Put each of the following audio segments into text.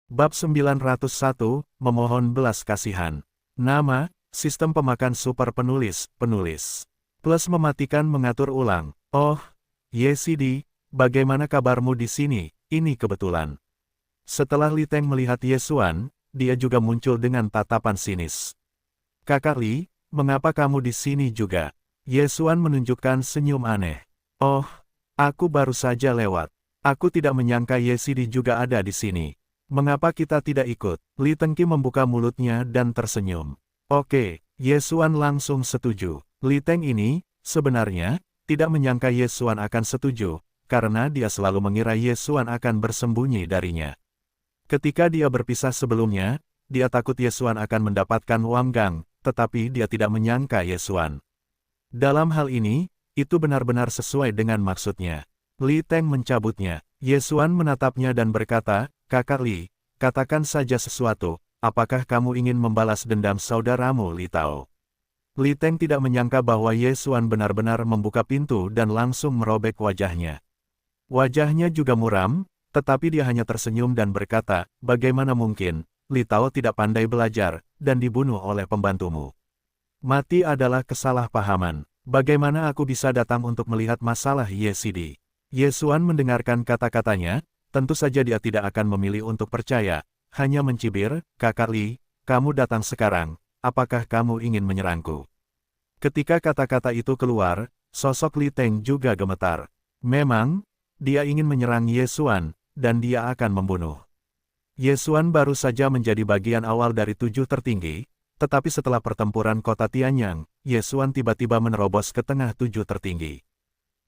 Bab 901, Memohon Belas Kasihan. Nama, Sistem Pemakan Super Penulis, Plus mematikan mengatur ulang. Oh, YCD, bagaimana kabarmu di sini? Ini kebetulan. Setelah Li Teng melihat Ye Xuan, dia juga muncul dengan tatapan sinis. Kakak Li, mengapa kamu di sini juga? Ye Xuan menunjukkan senyum aneh. Oh, aku baru saja lewat. Aku tidak menyangka YCD juga ada di sini. Mengapa kita tidak ikut? Li Tengqi membuka mulutnya dan tersenyum. Oke, Ye Xuan langsung setuju. Li Teng ini, sebenarnya, tidak menyangka Ye Xuan akan setuju, karena dia selalu mengira Ye Xuan akan bersembunyi darinya. Ketika dia berpisah sebelumnya, dia takut Ye Xuan akan mendapatkan Wang Gang, tetapi dia tidak menyangka Ye Xuan. Dalam hal ini, itu benar-benar sesuai dengan maksudnya. Li Teng mencabutnya. Ye Xuan menatapnya dan berkata, Kakak Li, katakan saja sesuatu, apakah kamu ingin membalas dendam saudaramu Li Tao? Li Teng tidak menyangka bahwa Ye Xuan benar-benar membuka pintu dan langsung merobek wajahnya. Wajahnya juga muram, tetapi dia hanya tersenyum dan berkata, bagaimana mungkin, Li Tao tidak pandai belajar, dan dibunuh oleh pembantumu. Mati adalah kesalahpahaman. Bagaimana aku bisa datang untuk melihat masalah YCD? Ye Xuan mendengarkan kata-katanya, tentu saja dia tidak akan memilih untuk percaya, hanya mencibir, Kakak Li, kamu datang sekarang, apakah kamu ingin menyerangku? Ketika kata-kata itu keluar, sosok Li Teng juga gemetar. Memang, dia ingin menyerang Ye Xuan, dan dia akan membunuh. Ye Xuan baru saja menjadi bagian awal dari 7 tertinggi, tetapi setelah pertempuran kota Tianyang, Ye Xuan tiba-tiba menerobos ke tengah 7 tertinggi.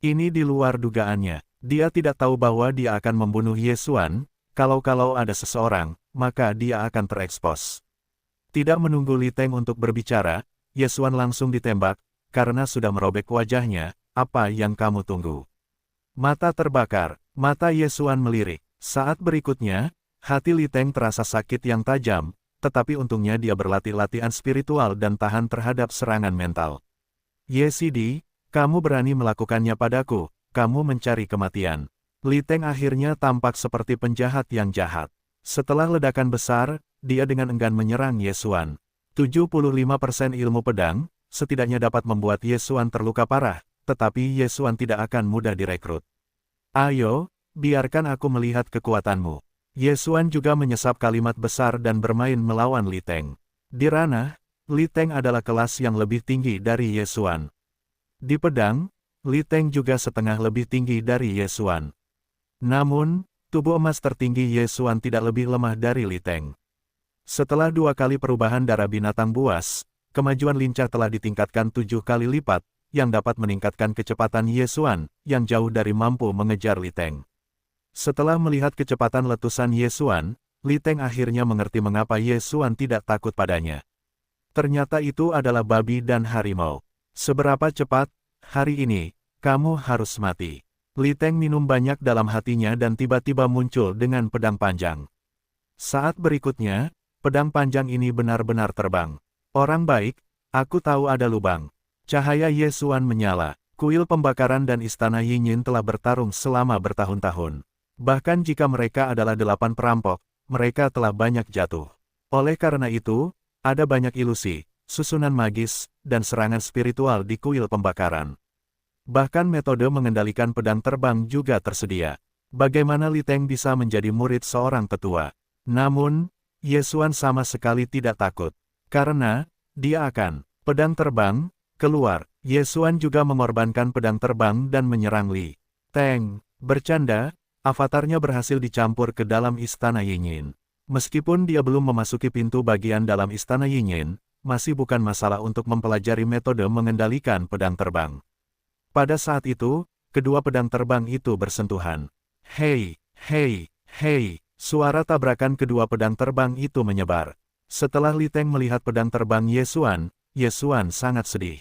Ini di luar dugaannya. Dia tidak tahu bahwa dia akan membunuh Ye Xuan, kalau ada seseorang, maka dia akan terekspos. Tidak menunggu Li Teng untuk berbicara, Ye Xuan langsung ditembak, karena sudah merobek wajahnya, apa yang kamu tunggu? Mata terbakar, mata Ye Xuan melirik. Saat berikutnya, hati Li Teng terasa sakit yang tajam, tetapi untungnya dia berlatih latihan spiritual dan tahan terhadap serangan mental. YCD, kamu berani melakukannya padaku, kamu mencari kematian. Li Teng akhirnya tampak seperti penjahat yang jahat. Setelah ledakan besar, dia dengan enggan menyerang Ye Xuan. 75% ilmu pedang, setidaknya dapat membuat Ye Xuan terluka parah, tetapi Ye Xuan tidak akan mudah direkrut. Ayo, biarkan aku melihat kekuatanmu. Ye Xuan juga menyesap kalimat besar dan bermain melawan Li Teng. Di ranah, Li Teng adalah kelas yang lebih tinggi dari Ye Xuan. Di pedang, Li Teng juga setengah lebih tinggi dari Ye Xuan. Namun, tubuh emas tertinggi Ye Xuan tidak lebih lemah dari Li Teng. Setelah 2 kali perubahan darah binatang buas, kemajuan lincah telah ditingkatkan 7 kali lipat, yang dapat meningkatkan kecepatan Ye Xuan, yang jauh dari mampu mengejar Li Teng. Setelah melihat kecepatan letusan Ye Xuan, Li Teng akhirnya mengerti mengapa Ye Xuan tidak takut padanya. Ternyata itu adalah babi dan harimau. Seberapa cepat, hari ini, kamu harus mati. Li Teng minum banyak dalam hatinya dan tiba-tiba muncul dengan pedang panjang. Saat berikutnya, pedang panjang ini benar-benar terbang. Orang baik, aku tahu ada lubang. Cahaya Ye Xuan menyala. Kuil pembakaran dan istana Yinyin telah bertarung selama bertahun-tahun. Bahkan jika mereka adalah 8 perampok, mereka telah banyak jatuh. Oleh karena itu, ada banyak ilusi, susunan magis, dan serangan spiritual di kuil pembakaran. Bahkan metode mengendalikan pedang terbang juga tersedia. Bagaimana Li Teng bisa menjadi murid seorang tetua? Namun, Ye Xuan sama sekali tidak takut. Karena, dia akan pedang terbang keluar. Ye Xuan juga mengorbankan pedang terbang dan menyerang Li Teng. Bercanda, avatarnya berhasil dicampur ke dalam istana Yinyin. Meskipun dia belum memasuki pintu bagian dalam istana Yinyin, masih bukan masalah untuk mempelajari metode mengendalikan pedang terbang. Pada saat itu, kedua pedang terbang itu bersentuhan. Hei, hei, hei, suara tabrakan kedua pedang terbang itu menyebar. Setelah Li Teng melihat pedang terbang Ye Xuan sangat sedih.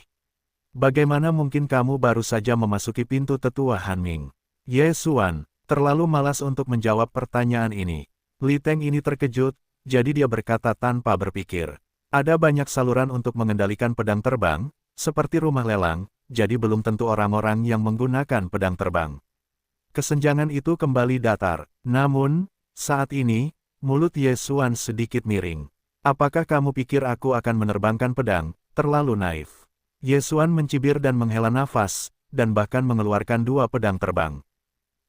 Bagaimana mungkin kamu baru saja memasuki pintu tetua Hanming? Ye Xuan terlalu malas untuk menjawab pertanyaan ini. Li Teng ini terkejut, jadi dia berkata tanpa berpikir. Ada banyak saluran untuk mengendalikan pedang terbang, seperti rumah lelang, jadi belum tentu orang-orang yang menggunakan pedang terbang. Kesenjangan itu kembali datar. Namun, saat ini, Mulut Ye Xuan sedikit miring. Apakah kamu pikir aku akan menerbangkan pedang? Terlalu naif. Ye Xuan mencibir dan menghela nafas, dan bahkan mengeluarkan 2 pedang terbang.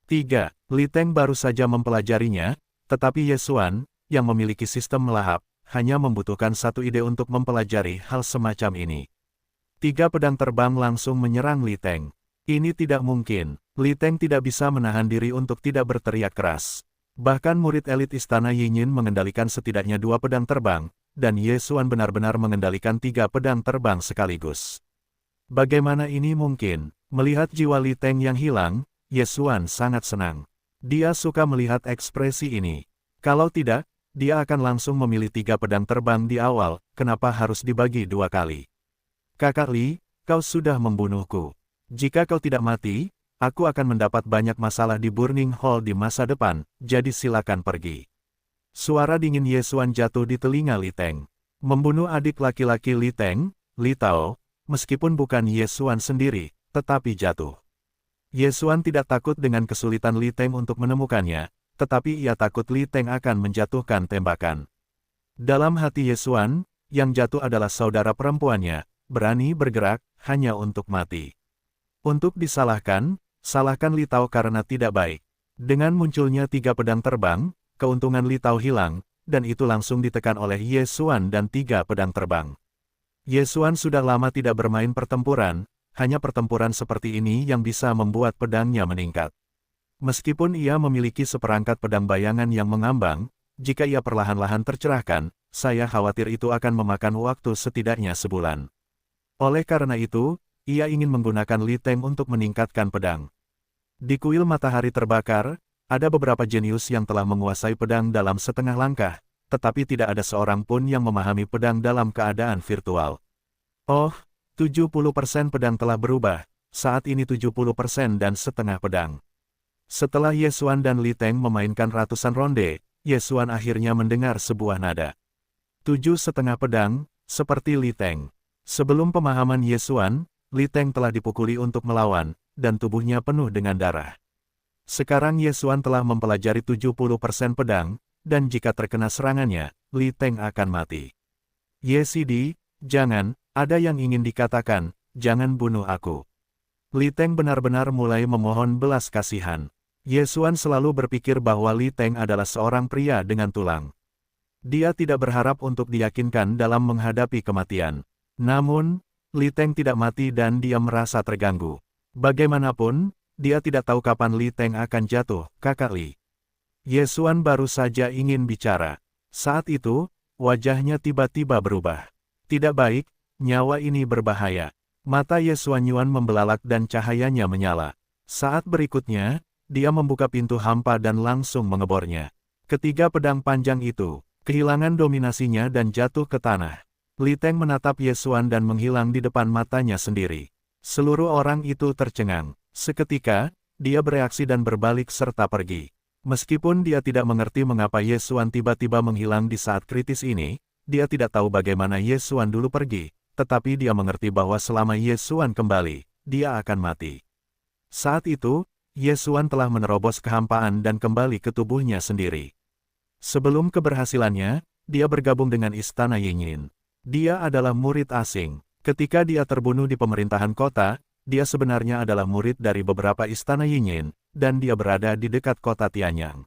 3. Li Teng baru saja mempelajarinya, tetapi Ye Xuan, yang memiliki sistem melahap, hanya membutuhkan 1 ide untuk mempelajari hal semacam ini. 3 pedang terbang langsung menyerang Li Teng. Ini tidak mungkin. Li Teng tidak bisa menahan diri untuk tidak berteriak keras. Bahkan murid elit Istana Yinyin mengendalikan setidaknya 2 pedang terbang, dan Ye Xuan benar-benar mengendalikan 3 pedang terbang sekaligus. Bagaimana ini mungkin? Melihat jiwa Li Teng yang hilang, Ye Xuan sangat senang. Dia suka melihat ekspresi ini. Kalau tidak, dia akan langsung memilih 3 pedang terbang di awal, kenapa harus dibagi 2 kali? Kakak Li, kau sudah membunuhku. Jika kau tidak mati, aku akan mendapat banyak masalah di Burning Hall di masa depan, jadi silakan pergi. Suara dingin Ye Xuan jatuh di telinga Li Teng. Membunuh adik laki-laki Li Teng, Li Tao, meskipun bukan Ye Xuan sendiri, tetapi jatuh. Ye Xuan tidak takut dengan kesulitan Li Teng untuk menemukannya, tetapi ia takut Li Teng akan menjatuhkan tembakan. Dalam hati Ye Xuan, yang jatuh adalah saudara perempuannya, berani bergerak, hanya untuk mati. Untuk disalahkan, salahkan Li Tao karena tidak baik. Dengan munculnya 3 pedang terbang, keuntungan Li Tao hilang, dan itu langsung ditekan oleh Ye Xuan dan 3 pedang terbang. Ye Xuan sudah lama tidak bermain pertempuran, hanya pertempuran seperti ini yang bisa membuat pedangnya meningkat. Meskipun ia memiliki seperangkat pedang bayangan yang mengambang, jika ia perlahan-lahan tercerahkan, saya khawatir itu akan memakan waktu setidaknya sebulan. Oleh karena itu, ia ingin menggunakan Li Teng untuk meningkatkan pedang. Di kuil matahari terbakar, ada beberapa jenius yang telah menguasai pedang dalam setengah langkah, tetapi tidak ada seorang pun yang memahami pedang dalam keadaan virtual. Oh, 70% pedang telah berubah, saat ini 70% dan setengah pedang. Setelah Ye Xuan dan Li Teng memainkan ratusan ronde, Ye Xuan akhirnya mendengar sebuah nada. 7,5 pedang, seperti Li Teng. Sebelum pemahaman Ye Xuan, Li Teng telah dipukuli untuk melawan, dan tubuhnya penuh dengan darah. Sekarang Ye Xuan telah mempelajari 70% pedang, dan jika terkena serangannya, Li Teng akan mati. Ye Sidi, jangan, ada yang ingin dikatakan, jangan bunuh aku. Li Teng benar-benar mulai memohon belas kasihan. Ye Xuan selalu berpikir bahwa Li Teng adalah seorang pria dengan tulang. Dia tidak berharap untuk diyakinkan dalam menghadapi kematian. Namun, Li Teng tidak mati dan dia merasa terganggu. Bagaimanapun, dia tidak tahu kapan Li Teng akan jatuh, kakak Li. Ye Xuan baru saja ingin bicara. Saat itu, wajahnya tiba-tiba berubah. Tidak baik, nyawa ini berbahaya. Mata Ye Xuan Yuan membelalak dan cahayanya menyala. Saat berikutnya, dia membuka pintu hampa dan langsung mengebornya. Ketiga pedang panjang itu, kehilangan dominasinya dan jatuh ke tanah. Li Teng menatap Ye Xuan dan menghilang di depan matanya sendiri. Seluruh orang itu tercengang. Seketika, dia bereaksi dan berbalik serta pergi. Meskipun dia tidak mengerti mengapa Ye Xuan tiba-tiba menghilang di saat kritis ini, dia tidak tahu bagaimana Ye Xuan dulu pergi, tetapi dia mengerti bahwa selama Ye Xuan kembali, dia akan mati. Saat itu, Ye Xuan telah menerobos kehampaan dan kembali ke tubuhnya sendiri. Sebelum keberhasilannya, dia bergabung dengan Istana Yinyin. Dia adalah murid asing. Ketika dia terbunuh di pemerintahan kota, dia sebenarnya adalah murid dari beberapa Istana Yinyin, dan dia berada di dekat kota Tianyang.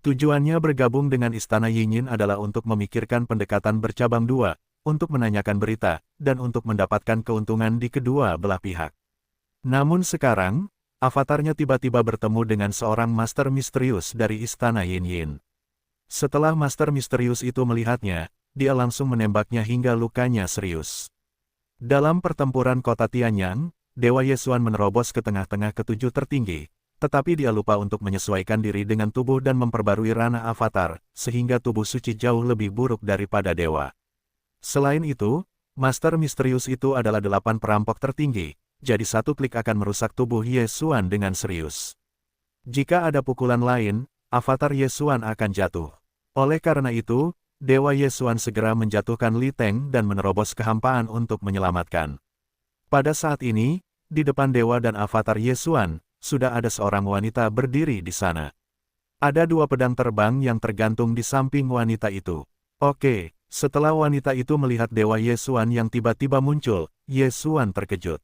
Tujuannya bergabung dengan Istana Yinyin adalah untuk memikirkan pendekatan bercabang dua, untuk menanyakan berita, dan untuk mendapatkan keuntungan di kedua belah pihak. Namun sekarang, avatarnya tiba-tiba bertemu dengan seorang master misterius dari Istana Yinyin. Setelah master misterius itu melihatnya, dia langsung menembaknya hingga lukanya serius. Dalam pertempuran kota Tianyang, Dewa Ye Xuan menerobos ke tengah-tengah ketujuh tertinggi, tetapi dia lupa untuk menyesuaikan diri dengan tubuh dan memperbarui ranah avatar, sehingga tubuh suci jauh lebih buruk daripada dewa. Selain itu, master misterius itu adalah 8 perampok tertinggi, jadi satu klik akan merusak tubuh Ye Xuan dengan serius. Jika ada pukulan lain, avatar Ye Xuan akan jatuh. Oleh karena itu, Dewa Ye Xuan segera menjatuhkan Li Teng dan menerobos kehampaan untuk menyelamatkan. Pada saat ini, di depan Dewa dan avatar Ye Xuan, sudah ada seorang wanita berdiri di sana. Ada dua pedang terbang yang tergantung di samping wanita itu. Oke, setelah wanita itu melihat Dewa Yesuan yang tiba-tiba muncul, Yesuan terkejut.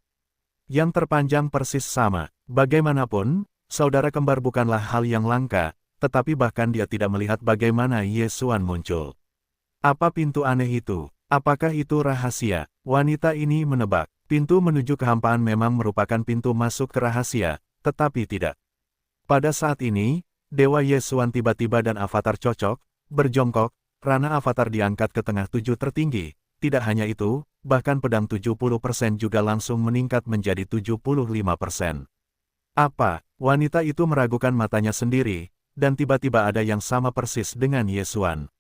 Yang terpanjang persis sama. Bagaimanapun, saudara kembar bukanlah hal yang langka, tetapi bahkan dia tidak melihat bagaimana Yesuan muncul. Apa pintu aneh itu? Apakah itu rahasia? Wanita ini menebak. Pintu menuju kehampaan memang merupakan pintu masuk ke rahasia, tetapi tidak. Pada saat ini, Dewa Yesuan tiba-tiba dan avatar cocok, berjongkok, rana avatar diangkat ke tengah 7 tertinggi. Tidak hanya itu, bahkan pedang 70% juga langsung meningkat menjadi 75%. Apa? Wanita itu meragukan matanya sendiri, dan tiba-tiba ada yang sama persis dengan Yesuan.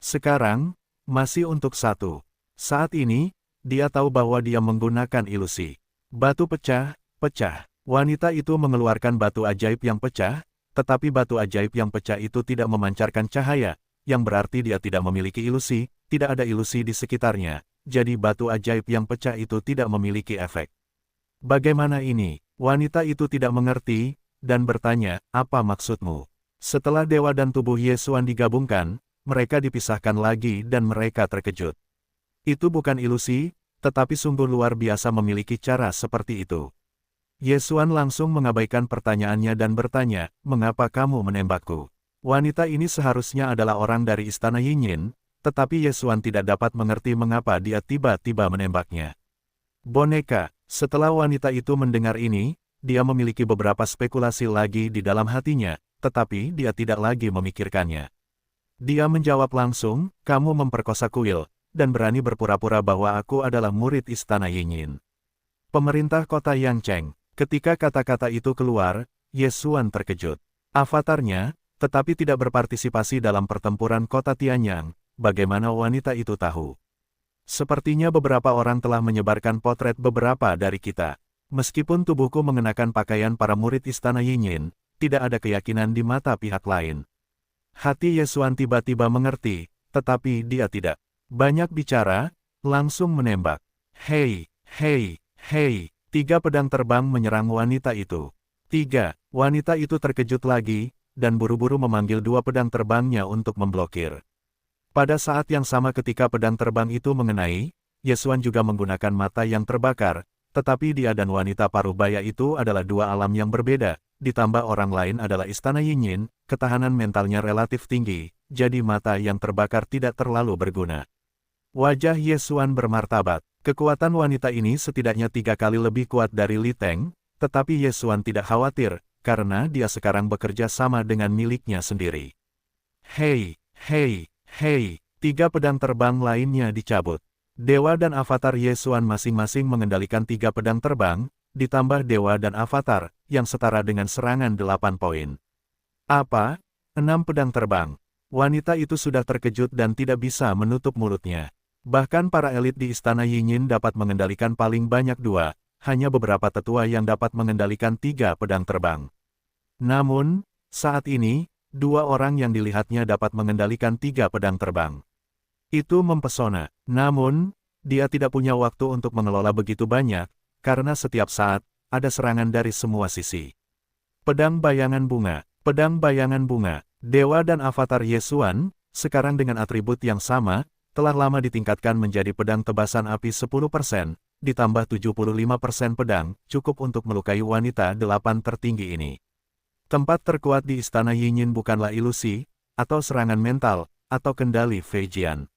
Sekarang, masih untuk satu. Saat ini, dia tahu bahwa dia menggunakan ilusi. Batu pecah, pecah. Wanita itu mengeluarkan batu ajaib yang pecah, tetapi batu ajaib yang pecah itu tidak memancarkan cahaya, yang berarti dia tidak memiliki ilusi, tidak ada ilusi di sekitarnya, jadi batu ajaib yang pecah itu tidak memiliki efek. Bagaimana ini? Wanita itu tidak mengerti, dan bertanya, apa maksudmu? Setelah dewa dan tubuh Yesuan digabungkan, mereka dipisahkan lagi dan mereka terkejut. Itu bukan ilusi, tetapi sungguh luar biasa memiliki cara seperti itu. Yesuan langsung mengabaikan pertanyaannya dan bertanya, mengapa kamu menembakku? Wanita ini seharusnya adalah orang dari istana Yinyin, tetapi Yesuan tidak dapat mengerti mengapa dia tiba-tiba menembaknya. Boneka, setelah wanita itu mendengar ini, dia memiliki beberapa spekulasi lagi di dalam hatinya, tetapi dia tidak lagi memikirkannya. Dia menjawab langsung, kamu memperkosa kuil, dan berani berpura-pura bahwa aku adalah murid istana Yinyin. Pemerintah kota Yangcheng. Ketika kata-kata itu keluar, Yesuan terkejut. Avatarnya, tetapi tidak berpartisipasi dalam pertempuran kota Tianyang, bagaimana wanita itu tahu? Sepertinya beberapa orang telah menyebarkan potret beberapa dari kita. Meskipun tubuhku mengenakan pakaian para murid istana Yinyin, tidak ada keyakinan di mata pihak lain. Hati Yesuan tiba-tiba mengerti, tetapi dia tidak banyak bicara, langsung menembak. Hei, hei, hei. 3 pedang terbang menyerang wanita itu. 3, wanita itu terkejut lagi, dan buru-buru memanggil 2 pedang terbangnya untuk memblokir. Pada saat yang sama ketika pedang terbang itu mengenai, Yesuan juga menggunakan mata yang terbakar, tetapi dia dan wanita paruh baya itu adalah 2 alam yang berbeda, ditambah orang lain adalah istana Yinyin, ketahanan mentalnya relatif tinggi, jadi mata yang terbakar tidak terlalu berguna. Wajah Yesuan bermartabat. Kekuatan wanita ini setidaknya 3 kali lebih kuat dari Li Teng, tetapi Yesuan tidak khawatir, karena dia sekarang bekerja sama dengan miliknya sendiri. Hei, hei, hei, 3 pedang terbang lainnya dicabut. Dewa dan avatar Yesuan masing-masing mengendalikan 3 pedang terbang, ditambah dewa dan avatar, yang setara dengan serangan 8 poin. Apa? 6 pedang terbang. Wanita itu sudah terkejut dan tidak bisa menutup mulutnya. Bahkan para elit di istana Yinyin dapat mengendalikan paling banyak 2, hanya beberapa tetua yang dapat mengendalikan 3 pedang terbang. Namun, saat ini, 2 orang yang dilihatnya dapat mengendalikan 3 pedang terbang. Itu mempesona. Namun, dia tidak punya waktu untuk mengelola begitu banyak, karena setiap saat, ada serangan dari semua sisi. Pedang bayangan bunga. Pedang bayangan bunga. Dewa dan avatar Yesuan, sekarang dengan atribut yang sama, telah lama ditingkatkan menjadi pedang tebasan api 10%, ditambah 75% pedang, cukup untuk melukai wanita 8 tertinggi ini. Tempat terkuat di istana Yinyin bukanlah ilusi, atau serangan mental, atau kendali Feijian.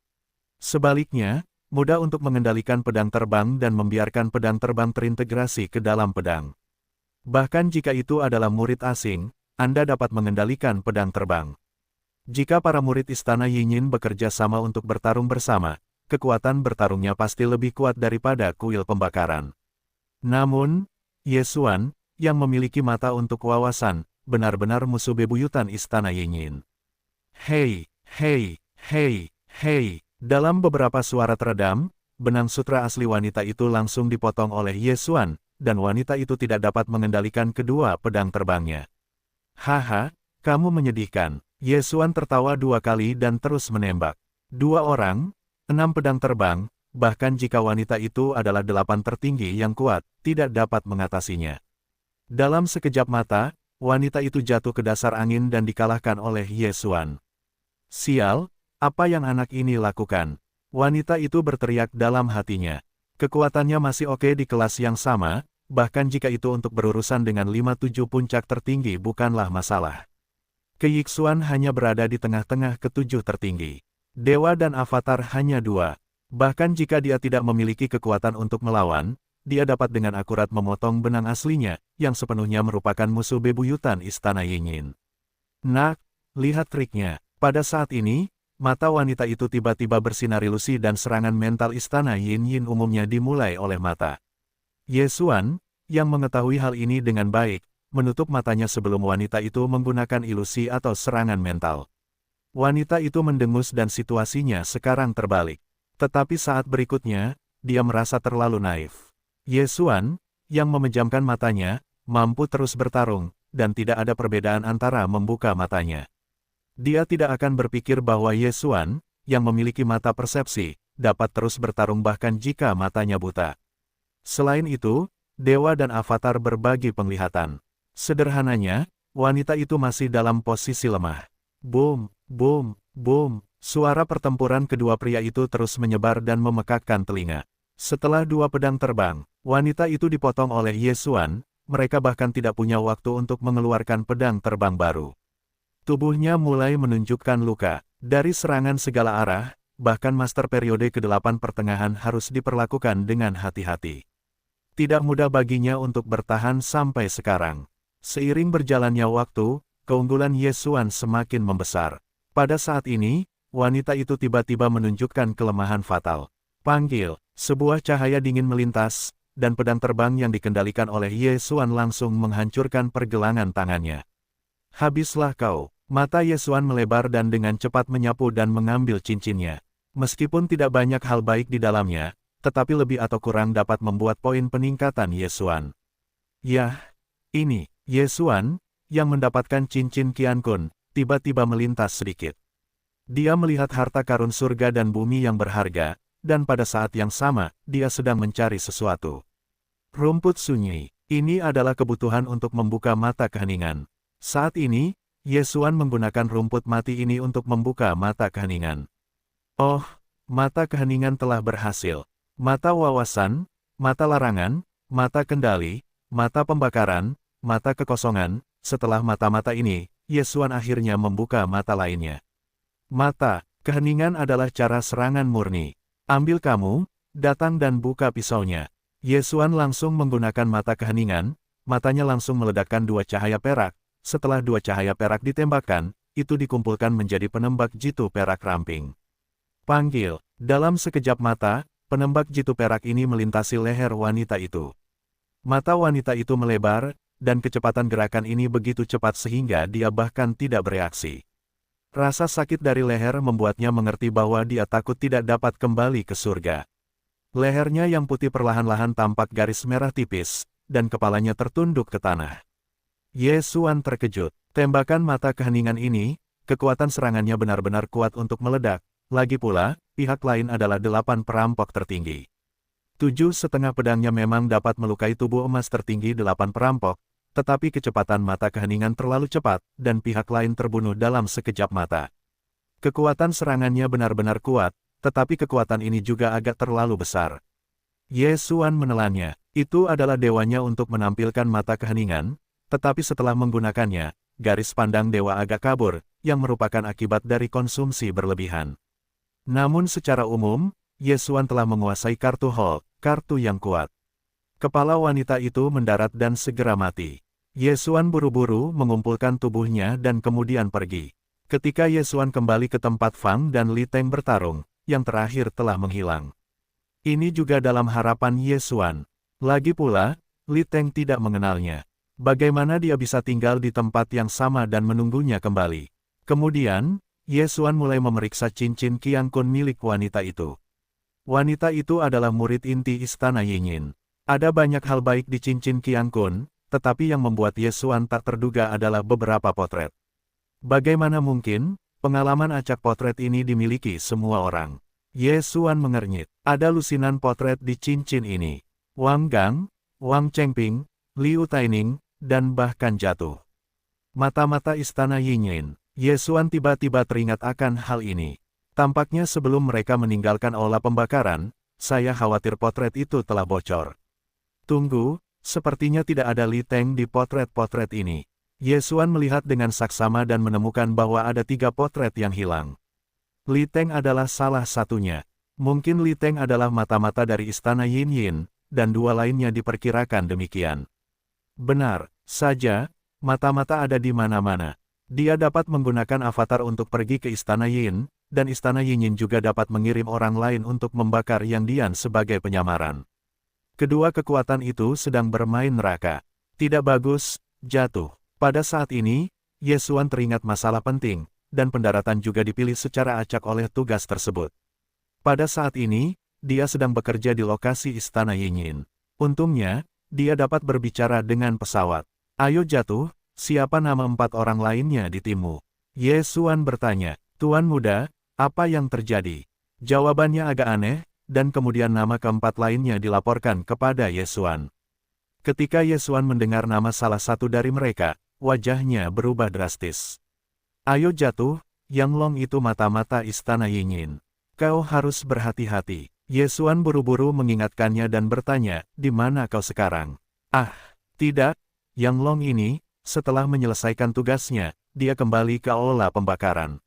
Sebaliknya, mudah untuk mengendalikan pedang terbang dan membiarkan pedang terbang terintegrasi ke dalam pedang. Bahkan jika itu adalah murid asing, Anda dapat mengendalikan pedang terbang. Jika para murid istana Yinyin bekerja sama untuk bertarung bersama, kekuatan bertarungnya pasti lebih kuat daripada kuil pembakaran. Namun, Yesuan, yang memiliki mata untuk wawasan, benar-benar musuh bebuyutan istana Yinyin. Hei, hei, hei, hei. Dalam beberapa suara teredam, benang sutra asli wanita itu langsung dipotong oleh Yesuan, dan wanita itu tidak dapat mengendalikan kedua pedang terbangnya. Haha, kamu menyedihkan. Yesuan tertawa 2 kali dan terus menembak. 2 orang, 6 pedang terbang, bahkan jika wanita itu adalah 8 tertinggi yang kuat, tidak dapat mengatasinya. Dalam sekejap mata, wanita itu jatuh ke dasar angin dan dikalahkan oleh Ye Xuan. Sial, apa yang anak ini lakukan? Wanita itu berteriak dalam hatinya. Kekuatannya masih oke di kelas yang sama, bahkan jika itu untuk berurusan dengan 5-7 puncak tertinggi bukanlah masalah. Keyixuan hanya berada di tengah-tengah ketujuh tertinggi. Dewa dan avatar hanya 2. Bahkan jika dia tidak memiliki kekuatan untuk melawan, dia dapat dengan akurat memotong benang aslinya, yang sepenuhnya merupakan musuh bebuyutan Istana Yinyin. Nak, lihat triknya. Pada saat ini, mata wanita itu tiba-tiba bersinar ilusi dan serangan mental Istana Yinyin umumnya dimulai oleh mata. Ye Xuan, yang mengetahui hal ini dengan baik, menutup matanya sebelum wanita itu menggunakan ilusi atau serangan mental. Wanita itu mendengus dan situasinya sekarang terbalik. Tetapi saat berikutnya, dia merasa terlalu naif. Ye Xuan, yang memejamkan matanya, mampu terus bertarung, dan tidak ada perbedaan antara membuka matanya. Dia tidak akan berpikir bahwa Ye Xuan, yang memiliki mata persepsi, dapat terus bertarung bahkan jika matanya buta. Selain itu, dewa dan avatar berbagi penglihatan. Sederhananya, wanita itu masih dalam posisi lemah. Boom, boom, boom. Suara pertempuran kedua pria itu terus menyebar dan memekakkan telinga. Setelah 2 pedang terbang, wanita itu dipotong oleh Ye Xuan, mereka bahkan tidak punya waktu untuk mengeluarkan pedang terbang baru. Tubuhnya mulai menunjukkan luka. Dari serangan segala arah, bahkan master periode ke-8 pertengahan harus diperlakukan dengan hati-hati. Tidak mudah baginya untuk bertahan sampai sekarang. Seiring berjalannya waktu, keunggulan Ye Xuan semakin membesar. Pada saat ini, wanita itu tiba-tiba menunjukkan kelemahan fatal. Panggil, sebuah cahaya dingin melintas, dan pedang terbang yang dikendalikan oleh Ye Xuan langsung menghancurkan pergelangan tangannya. Habislah kau. Mata Ye Xuan melebar dan dengan cepat menyapu dan mengambil cincinnya. Meskipun tidak banyak hal baik di dalamnya, tetapi lebih atau kurang dapat membuat poin peningkatan Ye Xuan. Yah, ini, Ye Xuan, yang mendapatkan cincin Qiankun, tiba-tiba melintas sedikit. Dia melihat harta karun surga dan bumi yang berharga, dan pada saat yang sama, dia sedang mencari sesuatu. Rumput sunyi, ini adalah kebutuhan untuk membuka mata keheningan. Saat ini, Ye Xuan menggunakan rumput mati ini untuk membuka mata keheningan. Oh, mata keheningan telah berhasil. Mata wawasan, mata larangan, mata kendali, mata pembakaran, mata kekosongan. Setelah mata-mata ini, Ye Xuan akhirnya membuka mata lainnya. Mata keheningan adalah cara serangan murni. Ambil kamu, datang dan buka pisaunya. Ye Xuan langsung menggunakan mata keheningan, matanya langsung meledakkan 2 cahaya perak. Setelah 2 cahaya perak ditembakkan, itu dikumpulkan menjadi penembak jitu perak ramping. Panggil, dalam sekejap mata, penembak jitu perak ini melintasi leher wanita itu. Mata wanita itu melebar, dan kecepatan gerakan ini begitu cepat sehingga dia bahkan tidak bereaksi. Rasa sakit dari leher membuatnya mengerti bahwa dia takut tidak dapat kembali ke surga. Lehernya yang putih perlahan-lahan tampak garis merah tipis, dan kepalanya tertunduk ke tanah. Ye Xuan terkejut. Tembakan mata keheningan ini, kekuatan serangannya benar-benar kuat untuk meledak. Lagi pula, pihak lain adalah 8 perampok tertinggi. 7,5 pedangnya memang dapat melukai tubuh emas tertinggi 8 perampok, tetapi kecepatan mata keheningan terlalu cepat, dan pihak lain terbunuh dalam sekejap mata. Kekuatan serangannya benar-benar kuat, tetapi kekuatan ini juga agak terlalu besar. Ye Xuan menelannya. Itu adalah dewanya untuk menampilkan mata keheningan, tetapi setelah menggunakannya, garis pandang dewa agak kabur, yang merupakan akibat dari konsumsi berlebihan. Namun secara umum, Ye Xuan telah menguasai kartu Hulk, kartu yang kuat. Kepala wanita itu mendarat dan segera mati. Ye Xuan buru-buru mengumpulkan tubuhnya dan kemudian pergi. Ketika Ye Xuan kembali ke tempat Fang dan Li Teng bertarung, yang terakhir telah menghilang. Ini juga dalam harapan Ye Xuan. Lagi pula, Li Teng tidak mengenalnya. Bagaimana dia bisa tinggal di tempat yang sama dan menunggunya kembali? Kemudian, Ye Xuan mulai memeriksa cincin Qiankun milik wanita itu. Wanita itu adalah murid inti Istana Yinyin. Ada banyak hal baik di cincin Qiankun, tetapi yang membuat Ye Xuan tak terduga adalah beberapa potret. Bagaimana mungkin, pengalaman acak potret ini dimiliki semua orang? Ye Xuan mengernyit. Ada lusinan potret di cincin ini. Wang Gang, Wang Chengping, Liu Taining, dan bahkan jatuh. Mata-mata istana Yinyin. Yesuan tiba-tiba teringat akan hal ini. Tampaknya sebelum mereka meninggalkan aula pembakaran, saya khawatir potret itu telah bocor. Tunggu, sepertinya tidak ada Li Teng di potret-potret ini. Yesuan melihat dengan saksama dan menemukan bahwa ada 3 potret yang hilang. Li Teng adalah salah satunya. Mungkin Li Teng adalah mata-mata dari istana Yinyin, dan 2 lainnya diperkirakan demikian. Benar saja, mata-mata ada di mana-mana. Dia dapat menggunakan avatar untuk pergi ke istana Yin, dan istana Yinyin juga dapat mengirim orang lain untuk membakar Yang Dian sebagai penyamaran. Kedua kekuatan itu sedang bermain neraka. Tidak bagus, jatuh. Pada saat ini, Yesuan teringat masalah penting, dan pendaratan juga dipilih secara acak oleh tugas tersebut. Pada saat ini, dia sedang bekerja di lokasi istana Yinyin. Untungnya, dia dapat berbicara dengan pesawat. Ayo jatuh, siapa nama 4 orang lainnya di timmu? Yesuan bertanya. Tuan muda, apa yang terjadi? Jawabannya agak aneh, dan kemudian nama keempat lainnya dilaporkan kepada Yesuan. Ketika Yesuan mendengar nama salah satu dari mereka, wajahnya berubah drastis. Ayo jatuh, Yang Long itu mata-mata istana Yinyin. Kau harus berhati-hati. Yesuan buru-buru mengingatkannya dan bertanya, di mana kau sekarang? Ah, tidak, Yang Long ini, setelah menyelesaikan tugasnya, dia kembali ke aula pembakaran.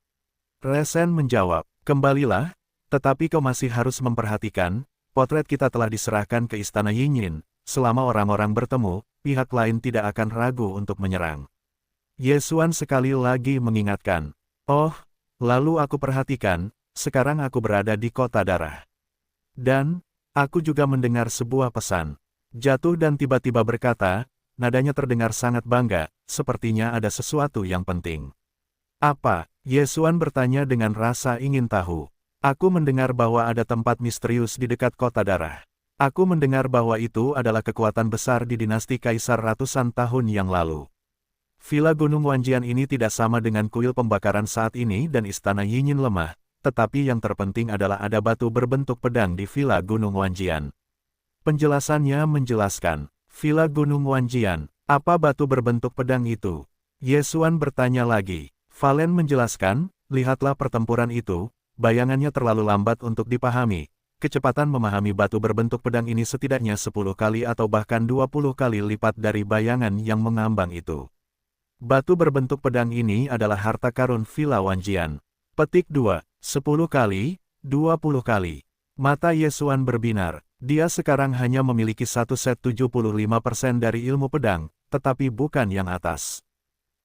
Resen menjawab, kembalilah, tetapi kau masih harus memperhatikan, potret kita telah diserahkan ke istana Yinyin, selama orang-orang bertemu, pihak lain tidak akan ragu untuk menyerang. Yesuan sekali lagi mengingatkan, oh, lalu aku perhatikan, sekarang aku berada di kota darah. Dan, aku juga mendengar sebuah pesan. Jatuh dan tiba-tiba berkata, nadanya terdengar sangat bangga, sepertinya ada sesuatu yang penting. Apa? Yesuan bertanya dengan rasa ingin tahu. Aku mendengar bahwa ada tempat misterius di dekat kota darah. Aku mendengar bahwa itu adalah kekuatan besar di dinasti kaisar ratusan tahun yang lalu. Villa Gunung Wanjian ini tidak sama dengan kuil pembakaran saat ini dan istana Yinyin lemah, tetapi yang terpenting adalah ada batu berbentuk pedang di Villa Gunung Wanjian. Penjelasannya menjelaskan. Villa Gunung Wanjian, apa batu berbentuk pedang itu? Yesuan bertanya lagi. Valen menjelaskan, lihatlah pertempuran itu, bayangannya terlalu lambat untuk dipahami. Kecepatan memahami batu berbentuk pedang ini setidaknya 10 kali atau bahkan 20 kali lipat dari bayangan yang mengambang itu. Batu berbentuk pedang ini adalah harta karun Villa Wanjian. Petik 2, 10 kali, 20 kali. Mata Yesuan berbinar. Dia sekarang hanya memiliki satu set 75% dari ilmu pedang, tetapi bukan yang atas.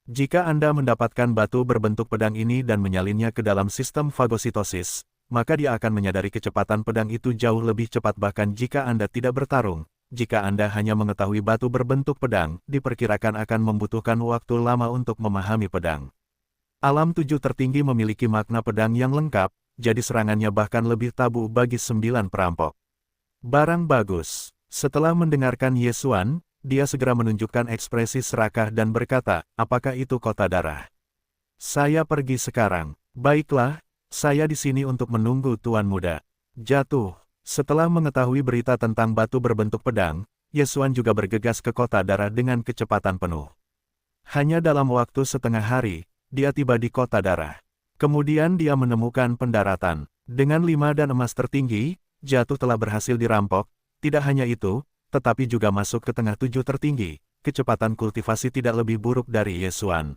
Jika Anda mendapatkan batu berbentuk pedang ini dan menyalinnya ke dalam sistem fagositosis, maka dia akan menyadari kecepatan pedang itu jauh lebih cepat bahkan jika Anda tidak bertarung. Jika Anda hanya mengetahui batu berbentuk pedang, diperkirakan akan membutuhkan waktu lama untuk memahami pedang. Alam 7 tertinggi memiliki makna pedang yang lengkap, jadi serangannya bahkan lebih tabu bagi 9 perampok. Barang bagus. Setelah mendengarkan Yesuan, dia segera menunjukkan ekspresi serakah dan berkata, apakah itu kota darah? Saya pergi sekarang. Baiklah, saya di sini untuk menunggu Tuan Muda. Jatuh. Setelah mengetahui berita tentang batu berbentuk pedang, Yesuan juga bergegas ke kota darah dengan kecepatan penuh. Hanya dalam waktu setengah hari, dia tiba di kota darah. Kemudian dia menemukan pendaratan. Dengan 5 dan emas tertinggi, Jatuh telah berhasil dirampok. Tidak hanya itu, tetapi juga masuk ke tengah 7 tertinggi. Kecepatan kultivasi tidak lebih buruk dari Yesuan.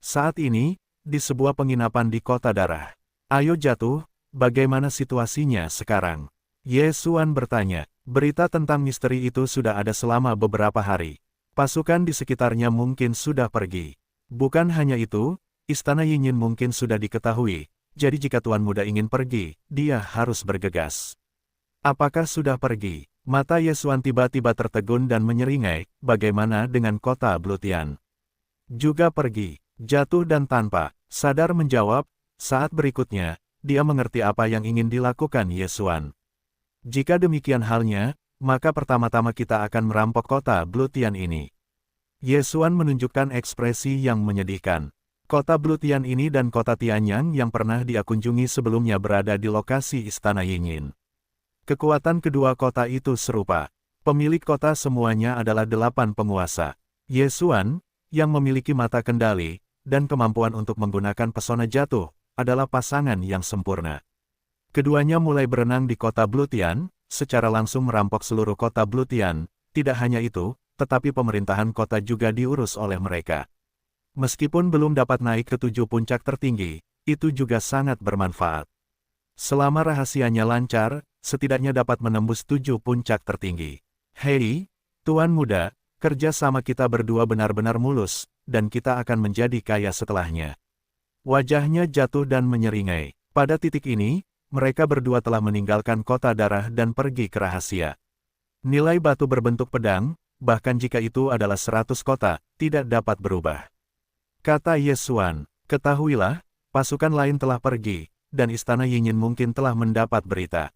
Saat ini, di sebuah penginapan di kota darah. Ayo Jatuh, bagaimana situasinya sekarang? Yesuan bertanya. Berita tentang misteri itu sudah ada selama beberapa hari. Pasukan di sekitarnya mungkin sudah pergi. Bukan hanya itu, istana Yinyin mungkin sudah diketahui. Jadi jika Tuan Muda ingin pergi, dia harus bergegas. Apakah sudah pergi? Mata Yesuan tiba-tiba tertegun dan menyeringai, bagaimana dengan kota Blutian? Juga pergi. Jatuh dan tanpa sadar menjawab, saat berikutnya, dia mengerti apa yang ingin dilakukan Yesuan. Jika demikian halnya, maka pertama-tama kita akan merampok kota Blutian ini. Yesuan menunjukkan ekspresi yang menyedihkan. Kota Blutian ini dan kota Tianyang yang pernah dia kunjungi sebelumnya berada di lokasi istana Yinyin. Kekuatan kedua kota itu serupa. Pemilik kota semuanya adalah 8 penguasa. Yesuan, yang memiliki mata kendali, dan kemampuan untuk menggunakan pesona jatuh, adalah pasangan yang sempurna. Keduanya mulai berenang di kota Blutian, secara langsung merampok seluruh kota Blutian. Tidak hanya itu, tetapi pemerintahan kota juga diurus oleh mereka. Meskipun belum dapat naik ke 7 puncak tertinggi, itu juga sangat bermanfaat. Selama rahasianya lancar, setidaknya dapat menembus 7 puncak tertinggi. Hei, Tuan Muda, kerja sama kita berdua benar-benar mulus, dan kita akan menjadi kaya setelahnya. Wajahnya jatuh dan menyeringai. Pada titik ini, mereka berdua telah meninggalkan kota darah dan pergi ke rahasia. Nilai batu berbentuk pedang, bahkan jika itu adalah 100 kota, tidak dapat berubah. Kata Yesuan, ketahuilah, pasukan lain telah pergi, dan istana Yinyin mungkin telah mendapat berita.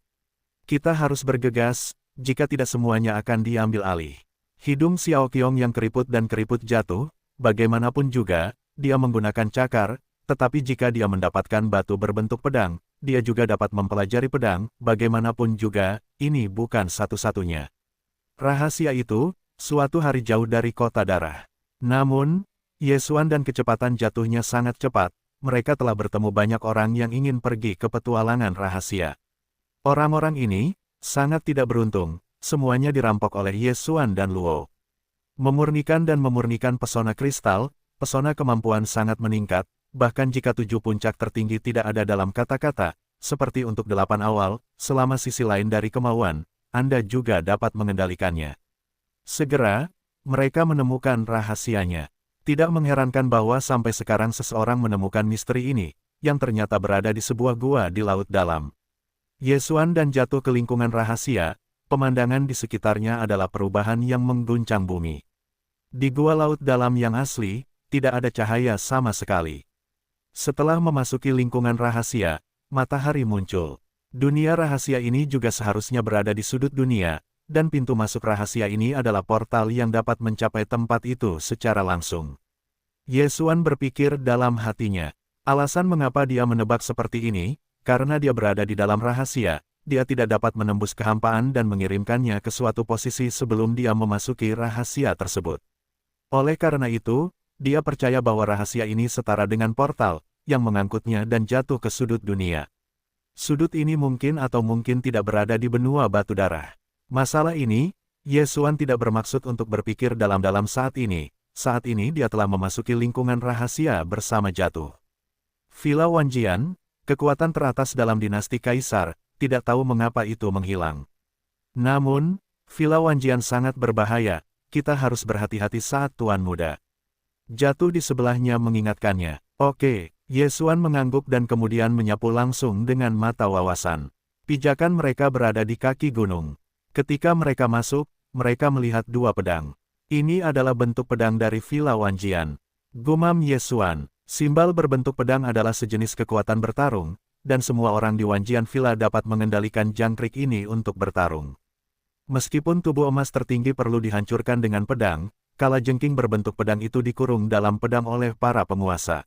Kita harus bergegas, jika tidak semuanya akan diambil alih. Hidung Xiao Qiong yang keriput dan keriput jatuh, bagaimanapun juga, dia menggunakan cakar, tetapi jika dia mendapatkan batu berbentuk pedang, dia juga dapat mempelajari pedang, bagaimanapun juga, ini bukan satu-satunya. Rahasia itu, suatu hari jauh dari kota darah. Namun, Yesuan dan kecepatan jatuhnya sangat cepat, mereka telah bertemu banyak orang yang ingin pergi ke petualangan rahasia. Orang-orang ini, sangat tidak beruntung, semuanya dirampok oleh Yesuan dan Luo. Memurnikan pesona kristal, pesona kemampuan sangat meningkat, bahkan jika 7 puncak tertinggi tidak ada dalam kata-kata, seperti untuk 8 awal, selama sisi lain dari kemauan, Anda juga dapat mengendalikannya. Segera, mereka menemukan rahasianya. Tidak mengherankan bahwa sampai sekarang seseorang menemukan misteri ini, yang ternyata berada di sebuah gua di laut dalam. Yesuan dan jatuh ke lingkungan rahasia, pemandangan di sekitarnya adalah perubahan yang mengguncang bumi. Di gua laut dalam yang asli, tidak ada cahaya sama sekali. Setelah memasuki lingkungan rahasia, matahari muncul. Dunia rahasia ini juga seharusnya berada di sudut dunia, dan pintu masuk rahasia ini adalah portal yang dapat mencapai tempat itu secara langsung. Yesuan berpikir dalam hatinya, alasan mengapa dia menebak seperti ini, karena dia berada di dalam rahasia, dia tidak dapat menembus kehampaan dan mengirimkannya ke suatu posisi sebelum dia memasuki rahasia tersebut. Oleh karena itu, dia percaya bahwa rahasia ini setara dengan portal, yang mengangkutnya dan jatuh ke sudut dunia. Sudut ini mungkin atau mungkin tidak berada di benua batu darah. Masalah ini, Yesuan tidak bermaksud untuk berpikir dalam-dalam saat ini. Saat ini dia telah memasuki lingkungan rahasia bersama jatuh. Villa Wanjian, kekuatan teratas dalam dinasti Kaisar, tidak tahu mengapa itu menghilang. Namun, Villa Wanjian sangat berbahaya, kita harus berhati-hati saat Tuan Muda. Jatuh di sebelahnya mengingatkannya. Oke, Yesuan mengangguk dan kemudian menyapu langsung dengan mata wawasan. Pijakan mereka berada di kaki gunung. Ketika mereka masuk, mereka melihat 2 pedang. Ini adalah bentuk pedang dari Villa Wanjian. Gumam Yesuan, simbal berbentuk pedang adalah sejenis kekuatan bertarung, dan semua orang di Wanjian Villa dapat mengendalikan jangkrik ini untuk bertarung. Meskipun tubuh emas tertinggi perlu dihancurkan dengan pedang, kalajengking berbentuk pedang itu dikurung dalam pedang oleh para penguasa.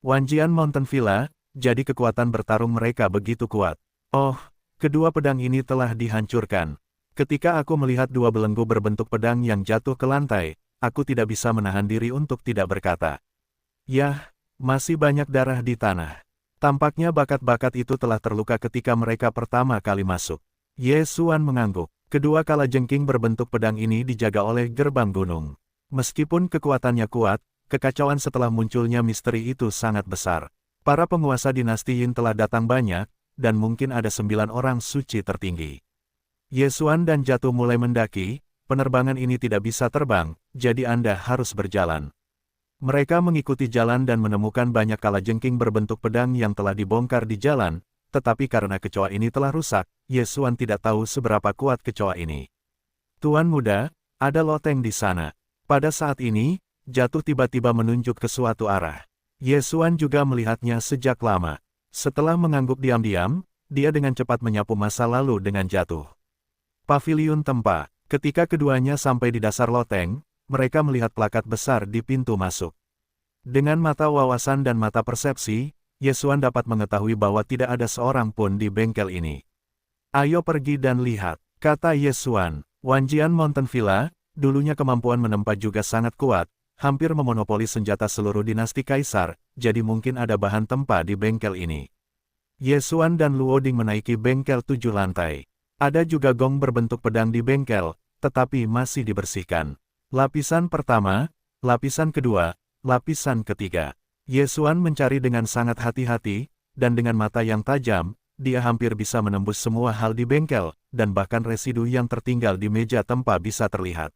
Wanjian Mountain Villa, jadi kekuatan bertarung mereka begitu kuat. Oh, kedua pedang ini telah dihancurkan. Ketika aku melihat 2 belenggu berbentuk pedang yang jatuh ke lantai, aku tidak bisa menahan diri untuk tidak berkata. Yah, masih banyak darah di tanah. Tampaknya bakat-bakat itu telah terluka ketika mereka pertama kali masuk. Yesuan mengangguk. Kedua kalajengking berbentuk pedang ini dijaga oleh gerbang gunung. Meskipun kekuatannya kuat, kekacauan setelah munculnya misteri itu sangat besar. Para penguasa dinasti Yin telah datang banyak, dan mungkin ada 9 orang suci tertinggi. Yesuan dan jatuh mulai mendaki, penerbangan ini tidak bisa terbang, jadi Anda harus berjalan. Mereka mengikuti jalan dan menemukan banyak kalajengking berbentuk pedang yang telah dibongkar di jalan, tetapi karena kecoa ini telah rusak, Yesuan tidak tahu seberapa kuat kecoa ini. Tuan Muda, ada loteng di sana. Pada saat ini, jatuh tiba-tiba menunjuk ke suatu arah. Yesuan juga melihatnya sejak lama. Setelah mengangguk diam-diam, dia dengan cepat menyapu masa lalu dengan jatuh. Paviliun Tempa. Ketika keduanya sampai di dasar loteng, mereka melihat plakat besar di pintu masuk. Dengan mata wawasan dan mata persepsi, Yesuan dapat mengetahui bahwa tidak ada seorang pun di bengkel ini. Ayo pergi dan lihat, kata Yesuan. Wanjian Mountain Villa, dulunya kemampuan menempa juga sangat kuat, hampir memonopoli senjata seluruh dinasti kaisar, jadi mungkin ada bahan tempa di bengkel ini. Ye Xuan dan Luo Ding menaiki bengkel 7 lantai. Ada juga gong berbentuk pedang di bengkel, tetapi masih dibersihkan. Lapisan pertama, lapisan kedua, lapisan ketiga. Ye Xuan mencari dengan sangat hati-hati, dan dengan mata yang tajam, dia hampir bisa menembus semua hal di bengkel, dan bahkan residu yang tertinggal di meja tempa bisa terlihat.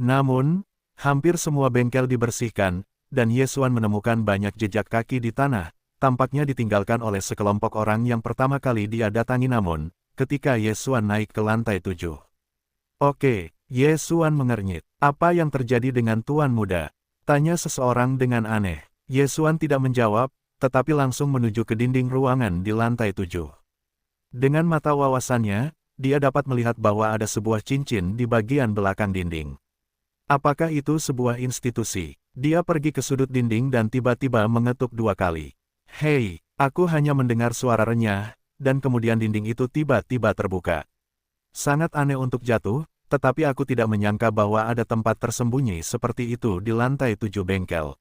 Namun, hampir semua bengkel dibersihkan, dan Ye Xuan menemukan banyak jejak kaki di tanah, tampaknya ditinggalkan oleh sekelompok orang yang pertama kali dia datangi namun, ketika Ye Xuan naik ke lantai 7. Oke, Ye Xuan mengernyit. Apa yang terjadi dengan Tuan Muda? Tanya seseorang dengan aneh. Ye Xuan tidak menjawab, tetapi langsung menuju ke dinding ruangan di lantai 7. Dengan mata wawasannya, dia dapat melihat bahwa ada sebuah cincin di bagian belakang dinding. Apakah itu sebuah institusi? Dia pergi ke sudut dinding dan tiba-tiba mengetuk 2 kali. Hei, aku hanya mendengar suara renyah, dan kemudian dinding itu tiba-tiba terbuka. Sangat aneh untuk jatuh, tetapi aku tidak menyangka bahwa ada tempat tersembunyi seperti itu di lantai 7 bengkel.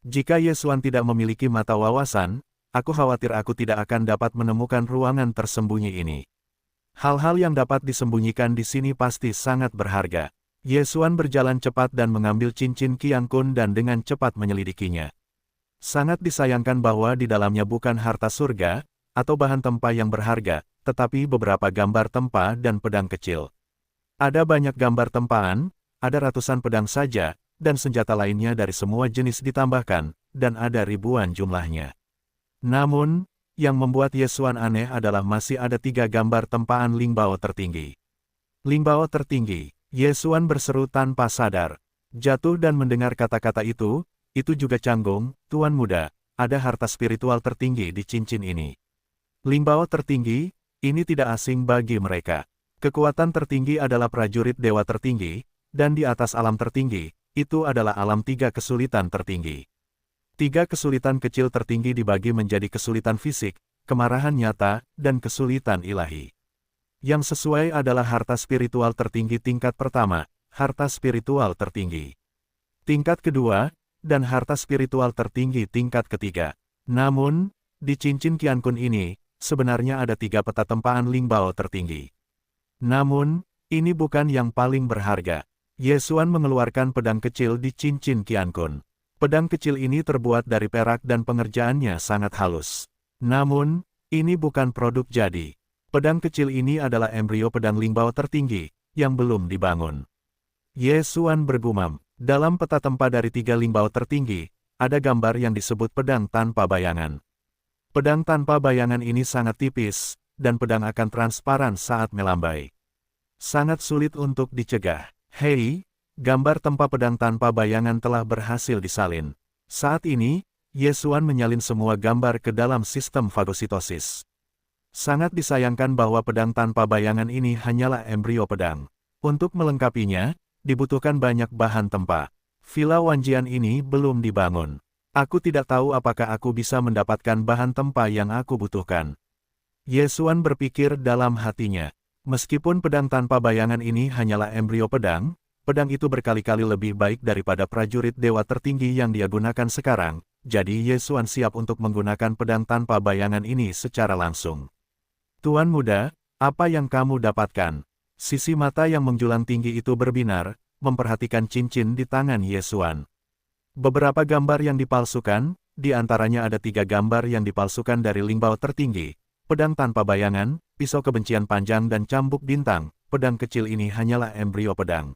Jika Ye Xuan tidak memiliki mata wawasan, aku khawatir aku tidak akan dapat menemukan ruangan tersembunyi ini. Hal-hal yang dapat disembunyikan di sini pasti sangat berharga. Ye Xuan berjalan cepat dan mengambil cincin Qiang Kun dan dengan cepat menyelidikinya. Sangat disayangkan bahwa di dalamnya bukan harta surga, atau bahan tempa yang berharga, tetapi beberapa gambar tempa dan pedang kecil. Ada banyak gambar tempaan, ada ratusan pedang saja, dan senjata lainnya dari semua jenis ditambahkan, dan ada ribuan jumlahnya. Namun, yang membuat Ye Xuan aneh adalah masih ada 3 gambar tempaan Lingbao tertinggi. Lingbao tertinggi, Ye Xuan berseru tanpa sadar. Jatuh dan mendengar kata-kata itu juga canggung, Tuan Muda, ada harta spiritual tertinggi di cincin ini. Lingbao tertinggi, ini tidak asing bagi mereka. Kekuatan tertinggi adalah prajurit dewa tertinggi, dan di atas alam tertinggi, itu adalah alam 3 kesulitan tertinggi. 3 kesulitan kecil tertinggi dibagi menjadi kesulitan fisik, kemarahan nyata, dan kesulitan ilahi. Yang sesuai adalah harta spiritual tertinggi tingkat pertama, harta spiritual tertinggi. Tingkat kedua, dan harta spiritual tertinggi tingkat ketiga. Namun, di cincin Qian Kun ini, sebenarnya ada 3 peta tempaan Lingbao tertinggi. Namun, ini bukan yang paling berharga. Ye Xuan mengeluarkan pedang kecil di cincin Qian Kun. Pedang kecil ini terbuat dari perak dan pengerjaannya sangat halus. Namun, ini bukan produk jadi. Pedang kecil ini adalah embrio pedang Lingbao tertinggi, yang belum dibangun. Ye Xuan bergumam, dalam peta tempa dari 3 Lingbao tertinggi, ada gambar yang disebut pedang tanpa bayangan. Pedang tanpa bayangan ini sangat tipis, dan pedang akan transparan saat melambai. Sangat sulit untuk dicegah. Hei, gambar tempa pedang tanpa bayangan telah berhasil disalin. Saat ini, Ye Xuan menyalin semua gambar ke dalam sistem fagositosis. Sangat disayangkan bahwa pedang tanpa bayangan ini hanyalah embrio pedang. Untuk melengkapinya, dibutuhkan banyak bahan tempa. Villa Wanjian ini belum dibangun. Aku tidak tahu apakah aku bisa mendapatkan bahan tempa yang aku butuhkan. Ye Xuan berpikir dalam hatinya. Meskipun pedang tanpa bayangan ini hanyalah embrio pedang, pedang itu berkali-kali lebih baik daripada prajurit dewa tertinggi yang dia gunakan sekarang, jadi Ye Xuan siap untuk menggunakan pedang tanpa bayangan ini secara langsung. Tuan Muda, apa yang kamu dapatkan? Sisi mata yang menjulang tinggi itu berbinar, memperhatikan cincin di tangan Ye Xuan. Beberapa gambar yang dipalsukan, di antaranya ada 3 gambar yang dipalsukan dari Lingbao tertinggi, pedang tanpa bayangan, pisau kebencian panjang dan cambuk bintang. Pedang kecil ini hanyalah embrio pedang.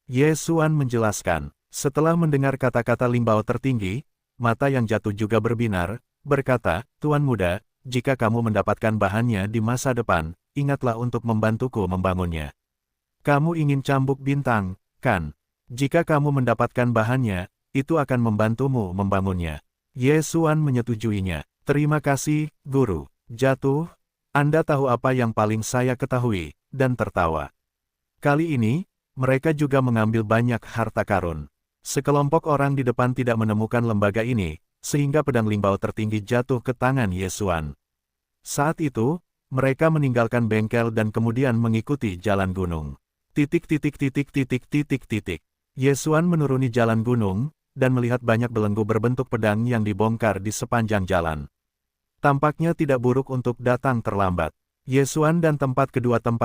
Ye Xuan menjelaskan. Setelah mendengar kata-kata Lingbao tertinggi, mata yang jatuh juga berbinar, berkata, Tuan Muda, jika kamu mendapatkan bahannya di masa depan, ingatlah untuk membantuku membangunnya. Kamu ingin cambuk bintang, kan? Jika kamu mendapatkan bahannya, itu akan membantumu membangunnya. Ye Xuan menyetujuinya. Terima kasih, Guru. Jatuh, Anda tahu apa yang paling saya ketahui, dan tertawa. Kali ini, mereka juga mengambil banyak harta karun. Sekelompok orang di depan tidak menemukan lembaga ini, sehingga pedang Lingbao tertinggi jatuh ke tangan Ye Xuan. Saat itu, mereka meninggalkan bengkel dan kemudian mengikuti jalan gunung. Yesuan menuruni jalan gunung, dan melihat banyak belenggu berbentuk pedang yang dibongkar di sepanjang jalan. Tampaknya tidak buruk untuk datang terlambat. Yesuan dan tempat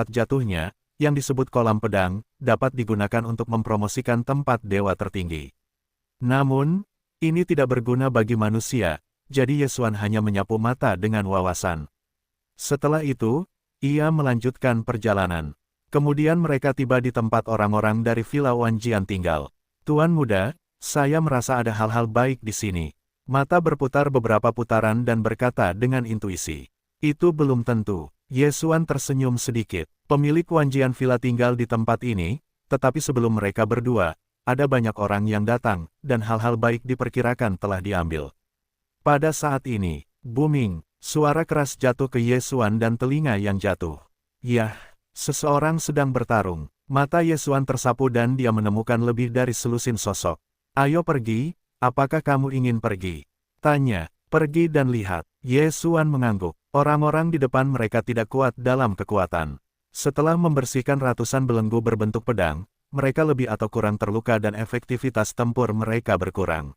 jatuhnya, yang disebut kolam pedang, dapat digunakan untuk mempromosikan tempat dewa tertinggi. Namun, ini tidak berguna bagi manusia, jadi Yesuan hanya menyapu mata dengan wawasan. Setelah itu, ia melanjutkan perjalanan. Kemudian mereka tiba di tempat orang-orang dari Villa Wanjian tinggal. Tuan muda, saya merasa ada hal-hal baik di sini. Mata berputar beberapa putaran dan berkata dengan intuisi. Itu belum tentu. Yesuan tersenyum sedikit. Pemilik Wanjian Villa tinggal di tempat ini, tetapi sebelum mereka berdua, ada banyak orang yang datang, dan hal-hal baik diperkirakan telah diambil. Pada saat ini, booming, suara keras jatuh ke Yesuan dan telinga yang jatuh. Yah, seseorang sedang bertarung. Mata Yesuan tersapu dan dia menemukan lebih dari selusin sosok. Ayo pergi, apakah kamu ingin pergi? Tanya, pergi dan lihat. Yesuan mengangguk. Orang-orang di depan mereka tidak kuat dalam kekuatan. Setelah membersihkan ratusan belenggu berbentuk pedang, mereka lebih atau kurang terluka dan efektivitas tempur mereka berkurang.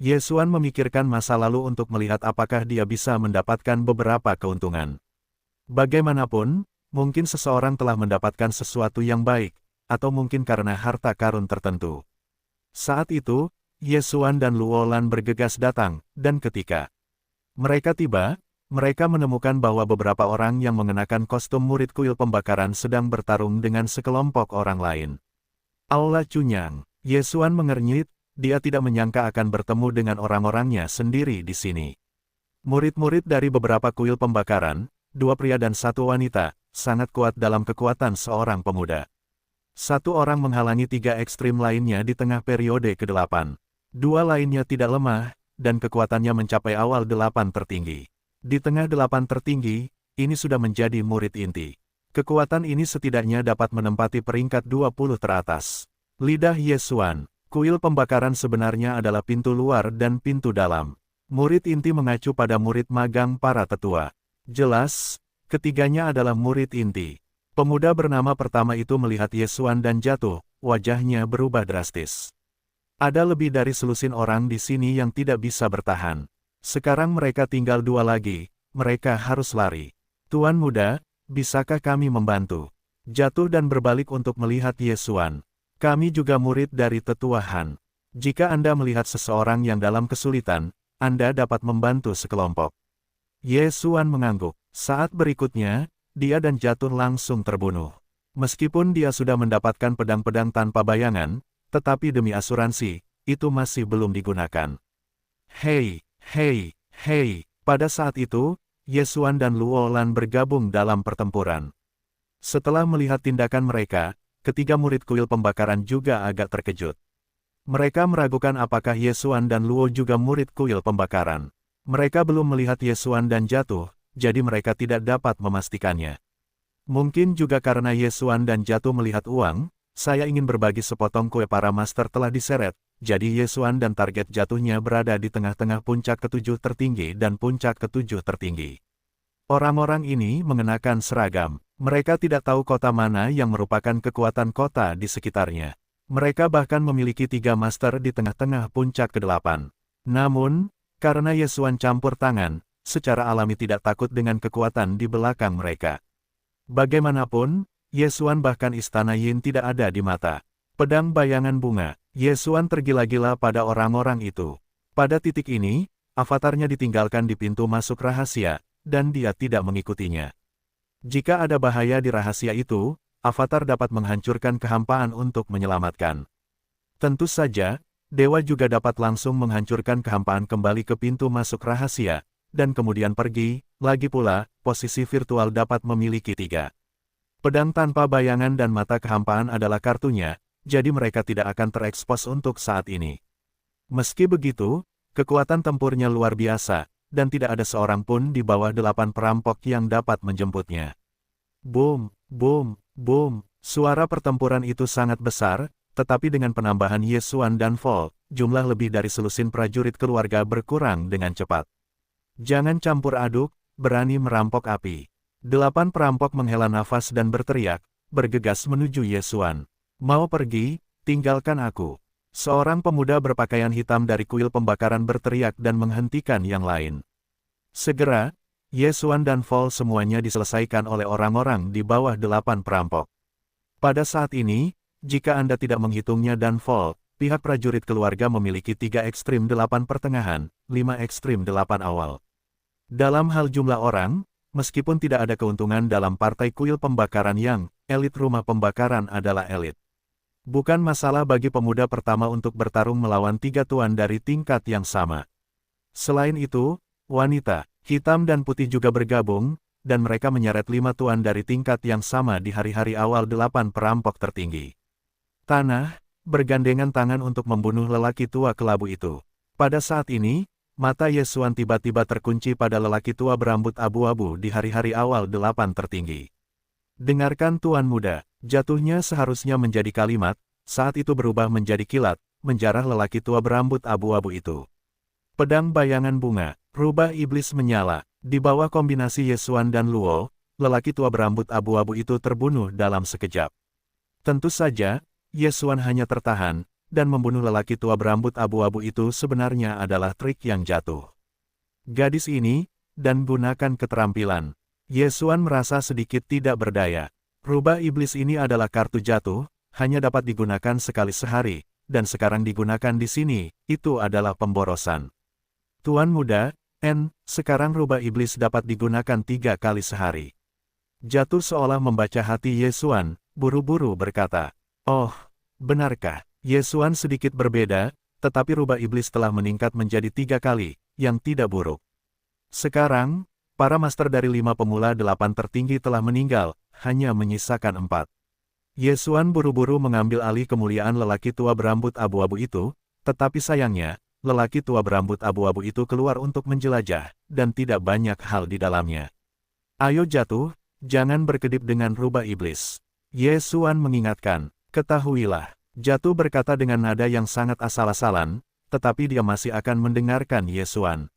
Yesuan memikirkan masa lalu untuk melihat apakah dia bisa mendapatkan beberapa keuntungan. Bagaimanapun, mungkin seseorang telah mendapatkan sesuatu yang baik, atau mungkin karena harta karun tertentu. Saat itu, Yesuan dan Luolan bergegas datang, dan ketika mereka tiba, mereka menemukan bahwa beberapa orang yang mengenakan kostum murid kuil pembakaran sedang bertarung dengan sekelompok orang lain. Allah cunyang, Yesuan mengernyit, dia tidak menyangka akan bertemu dengan orang-orangnya sendiri di sini. Murid-murid dari beberapa kuil pembakaran, 2 pria dan 1 wanita, sangat kuat dalam kekuatan seorang pemuda. 1 orang menghalangi 3 ekstrim lainnya di tengah periode ke-8. 2 lainnya tidak lemah, dan kekuatannya mencapai awal 8 tertinggi. Di tengah 8 tertinggi, ini sudah menjadi murid inti. Kekuatan ini setidaknya dapat menempati peringkat 20 teratas. Lidah Yesuan, kuil pembakaran sebenarnya adalah pintu luar dan pintu dalam. Murid inti mengacu pada murid magang para tetua. Jelas, ketiganya adalah murid inti. Pemuda bernama pertama itu melihat Yesuan dan jatuh, wajahnya berubah drastis. Ada lebih dari selusin orang di sini yang tidak bisa bertahan. Sekarang mereka tinggal 2 lagi, mereka harus lari. Tuan muda, bisakah kami membantu? Jatuh dan berbalik untuk melihat Yesuan. Kami juga murid dari tetua Han. Jika Anda melihat seseorang yang dalam kesulitan, Anda dapat membantu sekelompok. Yesuan mengangguk. Saat berikutnya, dia dan Jatuh langsung terbunuh. Meskipun dia sudah mendapatkan pedang-pedang tanpa bayangan, tetapi demi asuransi, itu masih belum digunakan. Hei, hei, hei. Pada saat itu, Yesuan dan Luolan bergabung dalam pertempuran. Setelah melihat tindakan mereka, ketiga murid kuil pembakaran juga agak terkejut. Mereka meragukan apakah Yesuan dan Luo juga murid kuil pembakaran. Mereka belum melihat Yesuan dan Jatuh, jadi mereka tidak dapat memastikannya. Mungkin juga karena Yesuan dan Jatuh melihat uang, saya ingin berbagi sepotong kue para master telah diseret, jadi Yesuan dan target jatuhnya berada di tengah-tengah puncak ke-7 tertinggi dan puncak ke-7 tertinggi. Orang-orang ini mengenakan seragam. Mereka tidak tahu kota mana yang merupakan kekuatan kota di sekitarnya. Mereka bahkan memiliki 3 master di tengah-tengah puncak ke-8. Namun, karena Yesuan campur tangan, secara alami tidak takut dengan kekuatan di belakang mereka. Bagaimanapun, Yesuan bahkan istana Yin tidak ada di mata. Pedang bayangan bunga, Yesuan tergila-gila pada orang-orang itu. Pada titik ini, avatarnya ditinggalkan di pintu masuk rahasia, dan dia tidak mengikutinya. Jika ada bahaya di rahasia itu, avatar dapat menghancurkan kehampaan untuk menyelamatkan. Tentu saja, dewa juga dapat langsung menghancurkan kehampaan kembali ke pintu masuk rahasia, dan kemudian pergi. Lagi pula, posisi virtual dapat memiliki 3. Pedang tanpa bayangan dan mata kehampaan adalah kartunya, jadi mereka tidak akan terekspos untuk saat ini. Meski begitu, kekuatan tempurnya luar biasa, dan tidak ada seorang pun di bawah 8 perampok yang dapat menjemputnya. Boom, boom, boom. Suara pertempuran itu sangat besar, tetapi dengan penambahan Yesuan dan Vol, jumlah lebih dari selusin prajurit keluarga berkurang dengan cepat. Jangan campur aduk, berani merampok api. 8 perampok menghela nafas dan berteriak, bergegas menuju Yesuan. Mau pergi, tinggalkan aku. Seorang pemuda berpakaian hitam dari kuil pembakaran berteriak dan menghentikan yang lain. Segera, Ye Xuan dan Vol semuanya diselesaikan oleh orang-orang di bawah 8 perampok. Pada saat ini, jika Anda tidak menghitungnya dan Vol, pihak prajurit keluarga memiliki 3 ekstrim 8 pertengahan, 5 ekstrim 8 awal. Dalam hal jumlah orang, meskipun tidak ada keuntungan dalam partai kuil pembakaran yang, elit rumah pembakaran adalah elit. Bukan masalah bagi pemuda pertama untuk bertarung melawan 3 tuan dari tingkat yang sama. Selain itu, wanita, hitam dan putih juga bergabung, dan mereka menyeret 5 tuan dari tingkat yang sama di hari-hari awal 8 perampok tertinggi. Tanah, bergandengan tangan untuk membunuh lelaki tua kelabu itu. Pada saat ini, mata Ye Xuan tiba-tiba terkunci pada lelaki tua berambut abu-abu di hari-hari awal 8 tertinggi. Dengarkan tuan muda, jatuhnya seharusnya menjadi kalimat, saat itu berubah menjadi kilat, menjarah lelaki tua berambut abu-abu itu. Pedang bayangan bunga, rubah iblis menyala, di bawah kombinasi Ye Xuan dan Luo, lelaki tua berambut abu-abu itu terbunuh dalam sekejap. Tentu saja, Ye Xuan hanya tertahan, dan membunuh lelaki tua berambut abu-abu itu sebenarnya adalah trik yang jatuh. Gadis ini, dan gunakan keterampilan. Ye Xuan merasa sedikit tidak berdaya. Rubah iblis ini adalah kartu jatuh, hanya dapat digunakan sekali sehari, dan sekarang digunakan di sini, itu adalah pemborosan. Tuan muda, sekarang rubah iblis dapat digunakan 3 kali sehari. Jatuh seolah membaca hati Ye Xuan, buru-buru berkata, "Oh, benarkah?" Ye Xuan sedikit berbeda, tetapi rubah iblis telah meningkat menjadi 3 kali, yang tidak buruk. Sekarang, para master dari 5 pemula 8 tertinggi telah meninggal, hanya menyisakan 4. Ye Xuan buru-buru mengambil alih kemuliaan lelaki tua berambut abu-abu itu, tetapi sayangnya, lelaki tua berambut abu-abu itu keluar untuk menjelajah, dan tidak banyak hal di dalamnya. Ayo jatuh, jangan berkedip dengan rubah iblis. Ye Xuan mengingatkan, ketahuilah. Jatuh berkata dengan nada yang sangat asal-asalan, tetapi dia masih akan mendengarkan Ye Xuan.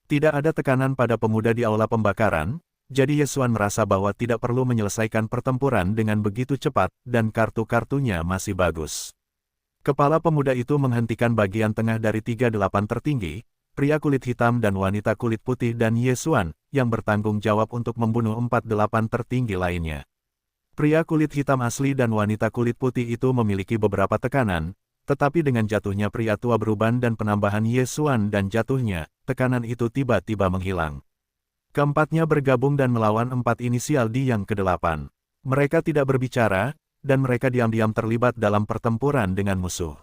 Tidak ada tekanan pada pemuda di aula pembakaran, jadi Ye Xuan merasa bahwa tidak perlu menyelesaikan pertempuran dengan begitu cepat, dan kartu-kartunya masih bagus. Kepala pemuda itu menghentikan bagian tengah dari 3-8 tertinggi, pria kulit hitam dan wanita kulit putih dan Ye Xuan, yang bertanggung jawab untuk membunuh 4-8 tertinggi lainnya. Pria kulit hitam asli dan wanita kulit putih itu memiliki beberapa tekanan, tetapi dengan jatuhnya pria tua beruban dan penambahan Ye Xuan dan jatuhnya, tekanan itu tiba-tiba menghilang. Keempatnya bergabung dan melawan 4 inisial di yang ke-8. Mereka tidak berbicara, dan mereka diam-diam terlibat dalam pertempuran dengan musuh.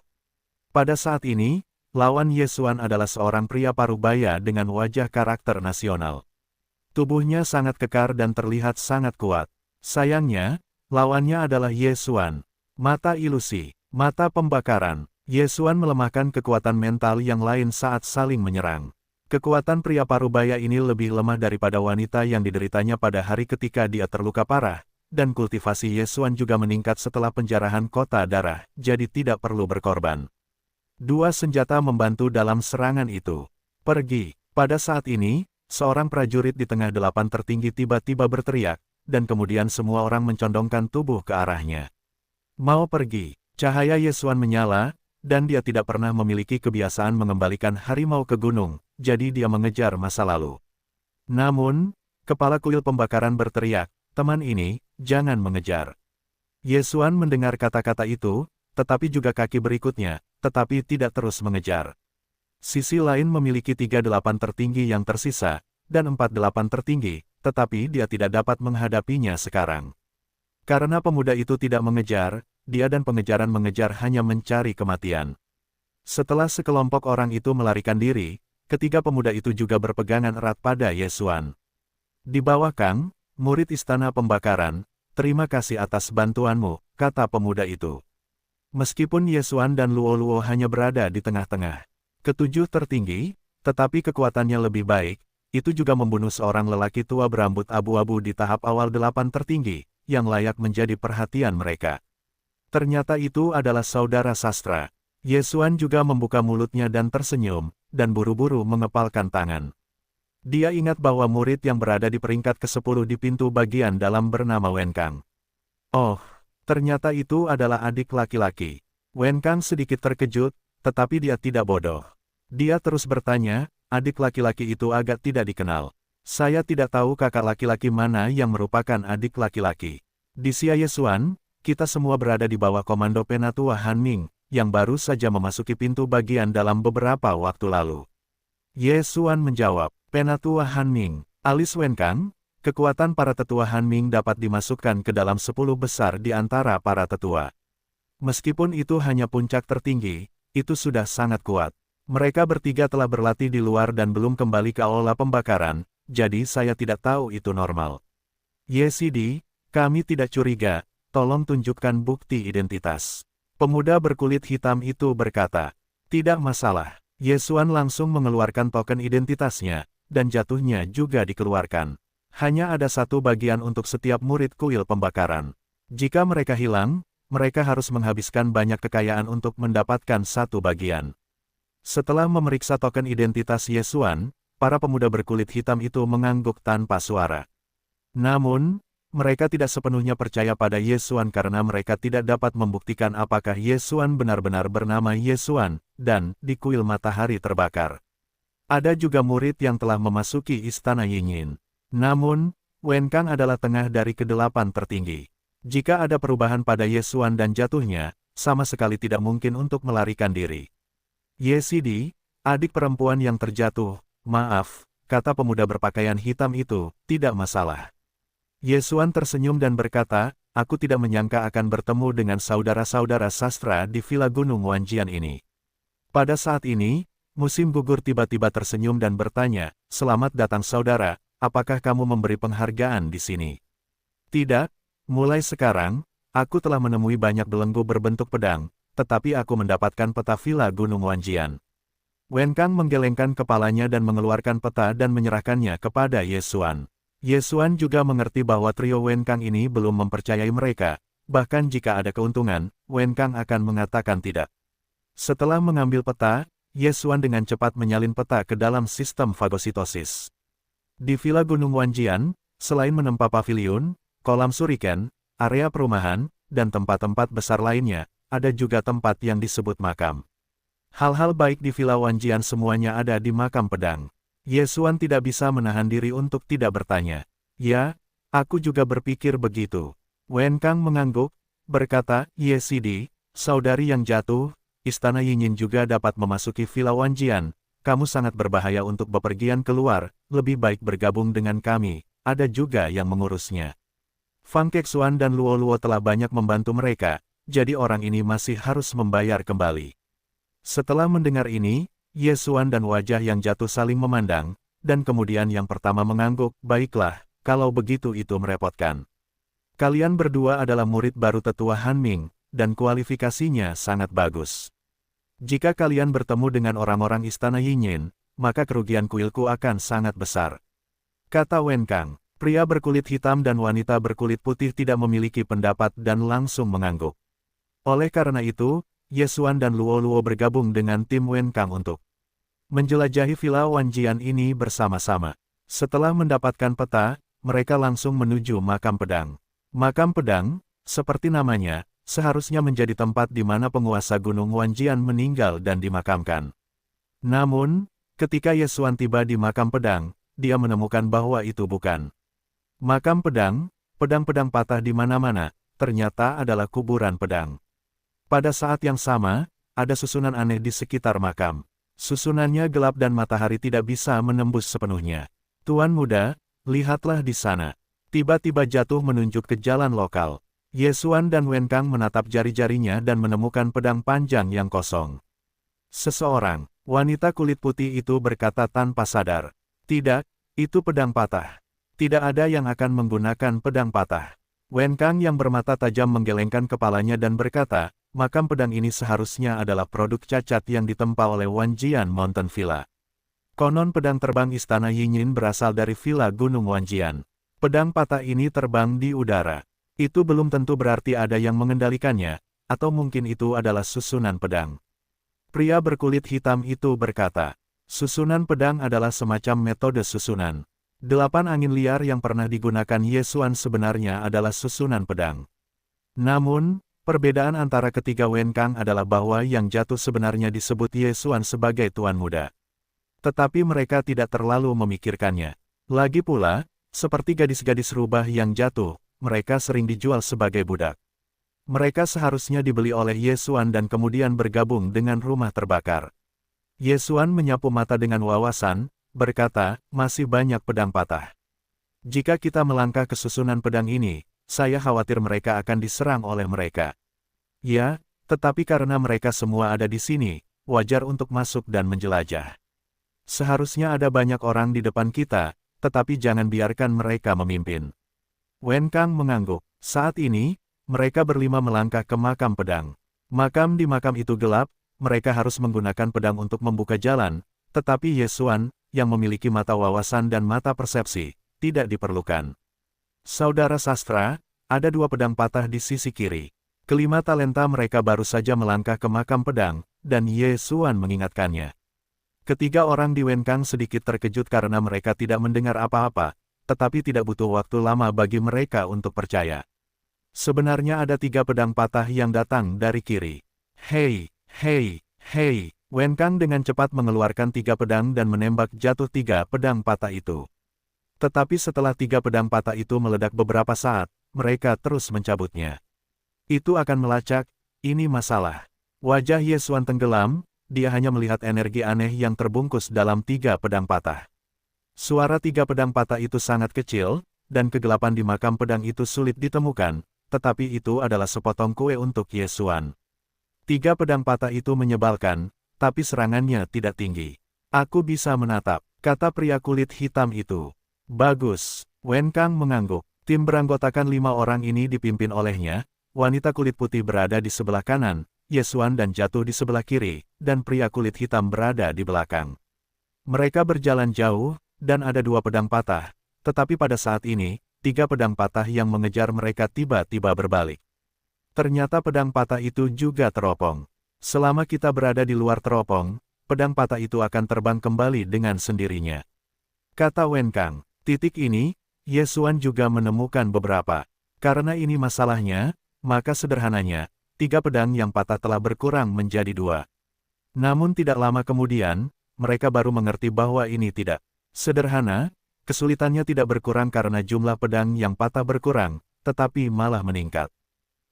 Pada saat ini, lawan Ye Xuan adalah seorang pria parubaya dengan wajah karakter nasional. Tubuhnya sangat kekar dan terlihat sangat kuat. Sayangnya, lawannya adalah Ye Xuan. Mata ilusi, mata pembakaran. Ye Xuan melemahkan kekuatan mental yang lain saat saling menyerang. Kekuatan pria parubaya ini lebih lemah daripada wanita yang dideritanya pada hari ketika dia terluka parah, dan kultivasi Ye Xuan juga meningkat setelah penjarahan kota darah, jadi tidak perlu berkorban. 2 senjata membantu dalam serangan itu. Pergi. Pada saat ini, seorang prajurit di tengah 8 tertinggi tiba-tiba berteriak, dan kemudian semua orang mencondongkan tubuh ke arahnya. Mau pergi. Cahaya Ye Xuan menyala, dan dia tidak pernah memiliki kebiasaan mengembalikan harimau ke gunung, jadi dia mengejar masa lalu. Namun, kepala kuil pembakaran berteriak, "Teman ini, jangan mengejar." Ye Xuan mendengar kata-kata itu, tetapi juga kaki berikutnya, tetapi tidak terus mengejar. Sisi lain memiliki 3-8 tertinggi yang tersisa, dan 4-8 tertinggi, tetapi dia tidak dapat menghadapinya sekarang. Karena pemuda itu tidak mengejar, dia dan pengejaran mengejar hanya mencari kematian. Setelah sekelompok orang itu melarikan diri, ketiga pemuda itu juga berpegangan erat pada Ye Xuan. Di bawah Kang, murid istana pembakaran, "Terima kasih atas bantuanmu," kata pemuda itu. Meskipun Ye Xuan dan Luo hanya berada di tengah-tengah. Ketujuh tertinggi, tetapi kekuatannya lebih baik, itu juga membunuh seorang lelaki tua berambut abu-abu di tahap awal 8 tertinggi, yang layak menjadi perhatian mereka. Ternyata itu adalah saudara sastra. Ye Xuan juga membuka mulutnya dan tersenyum, dan buru-buru mengepalkan tangan. Dia ingat bahwa murid yang berada di peringkat ke-10 di pintu bagian dalam bernama Wen Kang. Oh, ternyata itu adalah adik laki-laki. Wen Kang sedikit terkejut, tetapi dia tidak bodoh. Dia terus bertanya, adik laki-laki itu agak tidak dikenal. Saya tidak tahu kakak laki-laki mana yang merupakan adik laki-laki. Di Xia Yesuan, kita semua berada di bawah komando Penatua Han Ming, yang baru saja memasuki pintu bagian dalam beberapa waktu lalu. Yesuan menjawab, Penatua Han Ming, alis Wen Kang, kekuatan para tetua Han Ming dapat dimasukkan ke dalam 10 besar di antara para tetua. Meskipun itu hanya puncak tertinggi, itu sudah sangat kuat. Mereka bertiga telah berlatih di luar dan belum kembali ke aula pembakaran, jadi saya tidak tahu itu normal. YCD, kami tidak curiga, tolong tunjukkan bukti identitas. Pemuda berkulit hitam itu berkata, tidak masalah. Yesuan langsung mengeluarkan token identitasnya, dan jatuhnya juga dikeluarkan. Hanya ada satu bagian untuk setiap murid kuil pembakaran. Jika mereka hilang, mereka harus menghabiskan banyak kekayaan untuk mendapatkan satu bagian. Setelah memeriksa token identitas Yesuan, para pemuda berkulit hitam itu mengangguk tanpa suara. Namun, mereka tidak sepenuhnya percaya pada Yesuan karena mereka tidak dapat membuktikan apakah Yesuan benar-benar bernama Yesuan, dan di kuil matahari terbakar. Ada juga murid yang telah memasuki istana Yinyin. Namun, Wen Kang adalah tengah dari kedelapan tertinggi. Jika ada perubahan pada Yesuan dan jatuhnya, sama sekali tidak mungkin untuk melarikan diri. YCD, adik perempuan yang terjatuh, maaf, kata pemuda berpakaian hitam itu, tidak masalah. Yesuan tersenyum dan berkata, aku tidak menyangka akan bertemu dengan saudara-saudara sastra di Villa Gunung Wanjian ini. Pada saat ini, musim gugur tiba-tiba tersenyum dan bertanya, selamat datang saudara, apakah kamu memberi penghargaan di sini? Tidak. Mulai sekarang, aku telah menemui banyak belenggu berbentuk pedang, tetapi aku mendapatkan peta Villa Gunung Wanjian. Wen Kang menggelengkan kepalanya dan mengeluarkan peta dan menyerahkannya kepada Yesuan. Yesuan juga mengerti bahwa trio Wen Kang ini belum mempercayai mereka, bahkan jika ada keuntungan, Wen Kang akan mengatakan tidak. Setelah mengambil peta, Yesuan dengan cepat menyalin peta ke dalam sistem fagositosis. Di Villa Gunung Wanjian, selain menempa paviliun, kolam suriken, area perumahan, dan tempat-tempat besar lainnya, ada juga tempat yang disebut makam. Hal-hal baik di Villa Wanjian semuanya ada di makam pedang. Yesuan tidak bisa menahan diri untuk tidak bertanya. Ya, aku juga berpikir begitu. Wen Kang mengangguk, berkata, YCD, saudari yang jatuh, istana Yinyin juga dapat memasuki Villa Wanjian. Kamu sangat berbahaya untuk bepergian keluar, lebih baik bergabung dengan kami, ada juga yang mengurusnya. Fang Kexuan dan Luo Luo telah banyak membantu mereka, jadi orang ini masih harus membayar kembali. Setelah mendengar ini, Yesuan dan wajah yang jatuh saling memandang, dan kemudian yang pertama mengangguk, baiklah, kalau begitu itu merepotkan. Kalian berdua adalah murid baru tetua Han Ming, dan kualifikasinya sangat bagus. Jika kalian bertemu dengan orang-orang istana Yinyin, maka kerugian kuilku akan sangat besar. Kata Wen Kang. Pria berkulit hitam dan wanita berkulit putih tidak memiliki pendapat dan langsung mengangguk. Oleh karena itu, Yesuan dan Luo Luo bergabung dengan tim Wen Kang untuk menjelajahi Villa Wanjian ini bersama-sama. Setelah mendapatkan peta, mereka langsung menuju makam pedang. Makam pedang, seperti namanya, seharusnya menjadi tempat di mana penguasa Gunung Wanjian meninggal dan dimakamkan. Namun, ketika Yesuan tiba di makam pedang, dia menemukan bahwa itu bukan makam pedang, pedang-pedang patah di mana-mana, ternyata adalah kuburan pedang. Pada saat yang sama, ada susunan aneh di sekitar makam. Susunannya gelap dan matahari tidak bisa menembus sepenuhnya. Tuan muda, lihatlah di sana. Tiba-tiba jatuh menunjuk ke jalan lokal. Yesuan dan Wen Kang menatap jari-jarinya dan menemukan pedang panjang yang kosong. Seseorang, wanita kulit putih itu berkata tanpa sadar. Tidak, itu pedang patah. Tidak ada yang akan menggunakan pedang patah. Wen Kang yang bermata tajam menggelengkan kepalanya dan berkata, makam pedang ini seharusnya adalah produk cacat yang ditempa oleh Wanjian Mountain Villa. Konon pedang terbang istana Yinyin berasal dari Villa Gunung Wanjian. Pedang patah ini terbang di udara. Itu belum tentu berarti ada yang mengendalikannya, atau mungkin itu adalah susunan pedang. Pria berkulit hitam itu berkata, susunan pedang adalah semacam metode susunan. 8 angin liar yang pernah digunakan Yesuan sebenarnya adalah susunan pedang. Namun, Perbedaan antara ketiga Wen Kang adalah bahwa yang jatuh sebenarnya disebut Ye Xuan sebagai Tuan Muda. Tetapi mereka tidak terlalu memikirkannya. Lagi pula, seperti gadis-gadis rubah yang jatuh, mereka sering dijual sebagai budak. Mereka seharusnya dibeli oleh Ye Xuan dan kemudian bergabung dengan rumah terbakar. Ye Xuan menyapu mata dengan wawasan, berkata, masih banyak pedang patah. Jika kita melangkah ke susunan pedang ini, saya khawatir mereka akan diserang oleh mereka. Ya, tetapi karena mereka semua ada di sini, wajar untuk masuk dan menjelajah. Seharusnya ada banyak orang di depan kita, tetapi jangan biarkan mereka memimpin. Wen Kang mengangguk. Saat ini, mereka berlima melangkah ke makam pedang. Makam di makam itu gelap, mereka harus menggunakan pedang untuk membuka jalan, tetapi Ye Xuan, yang memiliki mata wawasan dan mata persepsi, tidak diperlukan. Saudara sastra, ada 2 pedang patah di sisi kiri. Kelima talenta mereka baru saja melangkah ke makam pedang, dan Ye Xuan mengingatkannya. Ketiga orang di Wen Kang sedikit terkejut karena mereka tidak mendengar apa-apa, tetapi tidak butuh waktu lama bagi mereka untuk percaya. Sebenarnya ada 3 pedang patah yang datang dari kiri. Hei, hei, hei, Wen Kang dengan cepat mengeluarkan 3 pedang dan menembak jatuh 3 pedang patah itu. Tetapi setelah 3 pedang patah itu meledak beberapa saat, mereka terus mencabutnya. Itu akan melacak, ini masalah. Wajah Ye Xuan tenggelam. Dia hanya melihat energi aneh yang terbungkus dalam 3 pedang patah. Suara 3 pedang patah itu sangat kecil, dan kegelapan di makam pedang itu sulit ditemukan, tetapi itu adalah sepotong kue untuk Ye Xuan. 3 pedang patah itu menyebalkan, tapi serangannya tidak tinggi. Aku bisa menatap, kata pria kulit hitam itu. Bagus, Wen Kang mengangguk. Tim beranggotakan 5 orang ini dipimpin olehnya, wanita kulit putih berada di sebelah kanan, Ye Xuan dan jatuh di sebelah kiri, dan pria kulit hitam berada di belakang. Mereka berjalan jauh, dan ada 2 pedang patah, tetapi pada saat ini, 3 pedang patah yang mengejar mereka tiba-tiba berbalik. Ternyata pedang patah itu juga teropong. Selama kita berada di luar teropong, pedang patah itu akan terbang kembali dengan sendirinya. Kata Wen Kang. Titik ini, Ye Xuan juga menemukan beberapa. Karena ini masalahnya, maka sederhananya, 3 pedang yang patah telah berkurang menjadi 2. Namun tidak lama kemudian, mereka baru mengerti bahwa ini tidak sederhana, kesulitannya tidak berkurang karena jumlah pedang yang patah berkurang, tetapi malah meningkat.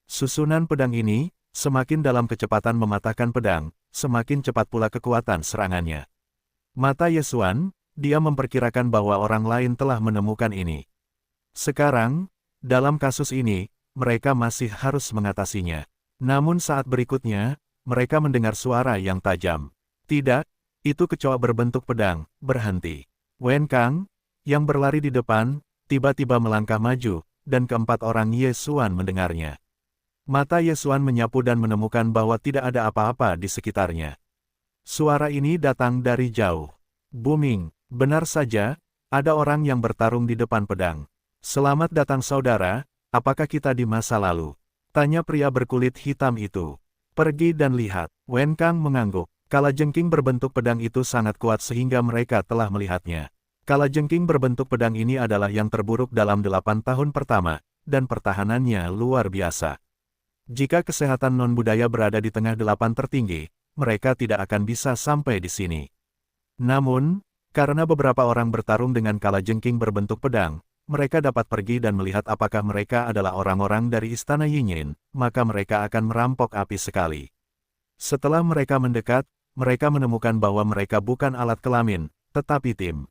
Susunan pedang ini, semakin dalam kecepatan mematahkan pedang, semakin cepat pula kekuatan serangannya. Mata Ye Xuan, dia memperkirakan bahwa orang lain telah menemukan ini. Sekarang, dalam kasus ini, mereka masih harus mengatasinya. Namun saat berikutnya, mereka mendengar suara yang tajam. Tidak, itu kecoa berbentuk pedang, berhenti. Wen Kang, yang berlari di depan, tiba-tiba melangkah maju, dan keempat orang Ye Xuan mendengarnya. Mata Ye Xuan menyapu dan menemukan bahwa tidak ada apa-apa di sekitarnya. Suara ini datang dari jauh. Booming, benar saja, ada orang yang bertarung di depan pedang. Selamat datang saudara, apakah kita di masa lalu? Tanya pria berkulit hitam itu. Pergi dan lihat. Wen Kang mengangguk. Kalajengking berbentuk pedang itu sangat kuat sehingga mereka telah melihatnya. Kalajengking berbentuk pedang ini adalah yang terburuk dalam 8 tahun pertama, dan pertahanannya luar biasa. Jika kesehatan non-budaya berada di tengah 8 tertinggi, mereka tidak akan bisa sampai di sini. Namun, karena beberapa orang bertarung dengan kalajengking berbentuk pedang, mereka dapat pergi dan melihat apakah mereka adalah orang-orang dari Istana Yinyin, maka mereka akan merampok api sekali. Setelah mereka mendekat, mereka menemukan bahwa mereka bukan alat kelamin, tetapi tim.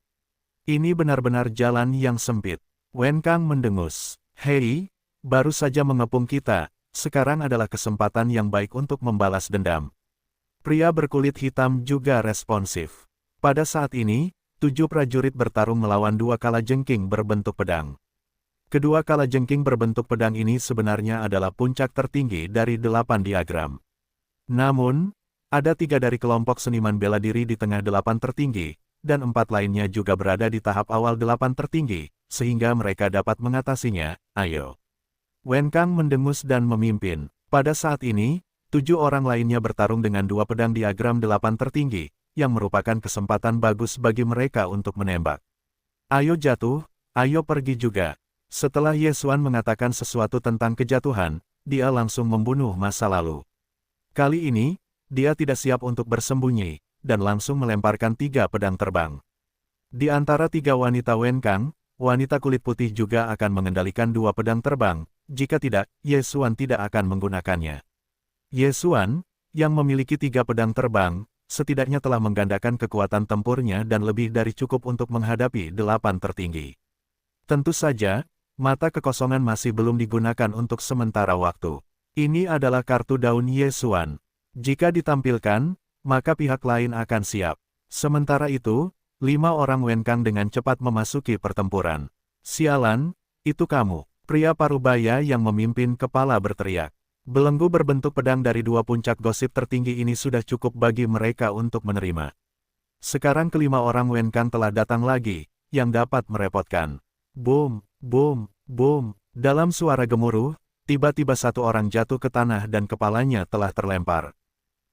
Ini benar-benar jalan yang sempit. Wen Kang mendengus. Hei, baru saja mengepung kita, sekarang adalah kesempatan yang baik untuk membalas dendam. Pria berkulit hitam juga responsif. Pada saat ini, 7 prajurit bertarung melawan 2 kalajengking berbentuk pedang. Kedua kalajengking berbentuk pedang ini sebenarnya adalah puncak tertinggi dari 8 diagram. Namun, ada 3 dari kelompok seniman bela diri di tengah 8 tertinggi, dan 4 lainnya juga berada di tahap awal 8 tertinggi, sehingga mereka dapat mengatasinya. Ayo. Wen Kang mendengus dan memimpin. Pada saat ini, 7 orang lainnya bertarung dengan 2 pedang diagram 8 tertinggi, yang merupakan kesempatan bagus bagi mereka untuk menembak. Ayo jatuh, ayo pergi juga. Setelah Ye Xuan mengatakan sesuatu tentang kejatuhan, dia langsung membunuh masa lalu. Kali ini, dia tidak siap untuk bersembunyi, dan langsung melemparkan 3 pedang terbang. Di antara 3 wanita Wenkang, wanita kulit putih juga akan mengendalikan 2 pedang terbang, jika tidak, Ye Xuan tidak akan menggunakannya. Ye Xuan, yang memiliki 3 pedang terbang, setidaknya telah menggandakan kekuatan tempurnya dan lebih dari cukup untuk menghadapi 8 tertinggi. Tentu saja, mata kekosongan masih belum digunakan untuk sementara waktu. Ini adalah kartu daun Ye Xuan. Jika ditampilkan, maka pihak lain akan siap. Sementara itu, 5 orang Wenkang dengan cepat memasuki pertempuran. Sialan, itu kamu. Pria parubaya yang memimpin kepala berteriak. Belenggu berbentuk pedang dari 2 puncak gosip tertinggi ini sudah cukup bagi mereka untuk menerima. Sekarang kelima orang Wenkang telah datang lagi, yang dapat merepotkan. Boom, boom, boom. Dalam suara gemuruh, tiba-tiba 1 orang jatuh ke tanah dan kepalanya telah terlempar.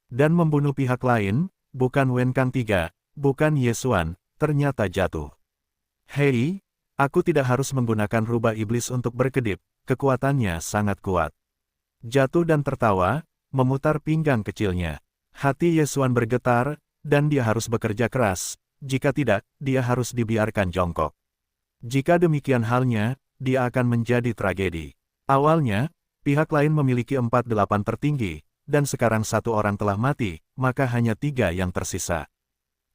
Dan membunuh pihak lain, bukan Wenkang 3, bukan Ye Xuan, ternyata jatuh. Hei, aku tidak harus menggunakan rubah iblis untuk berkedip, kekuatannya sangat kuat. Jatuh dan tertawa, memutar pinggang kecilnya. Hati Ye Xuan bergetar, dan dia harus bekerja keras, jika tidak, dia harus dibiarkan jongkok. Jika demikian halnya, dia akan menjadi tragedi. Awalnya, pihak lain memiliki 48 tertinggi, dan sekarang 1 orang telah mati, maka hanya 3 yang tersisa.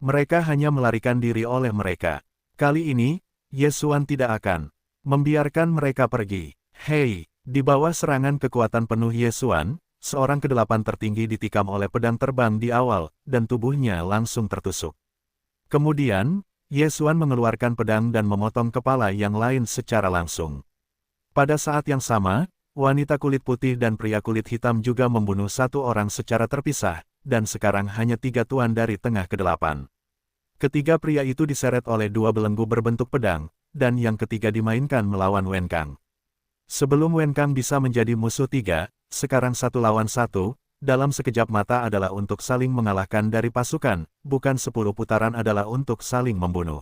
Mereka hanya melarikan diri oleh mereka. Kali ini, Ye Xuan tidak akan membiarkan mereka pergi. Hei! Di bawah serangan kekuatan penuh Ye Xuan, seorang ke-8 tertinggi ditikam oleh pedang terbang di awal, dan tubuhnya langsung tertusuk. Kemudian, Ye Xuan mengeluarkan pedang dan memotong kepala yang lain secara langsung. Pada saat yang sama, wanita kulit putih dan pria kulit hitam juga membunuh 1 orang secara terpisah, dan sekarang hanya 3 tuan dari tengah ke-8. Ketiga pria itu diseret oleh 2 belenggu berbentuk pedang, dan yang ketiga dimainkan melawan Wenkang. Sebelum Wenkang bisa menjadi musuh 3, sekarang 1 lawan 1, dalam sekejap mata adalah untuk saling mengalahkan dari pasukan, bukan 10 putaran adalah untuk saling membunuh.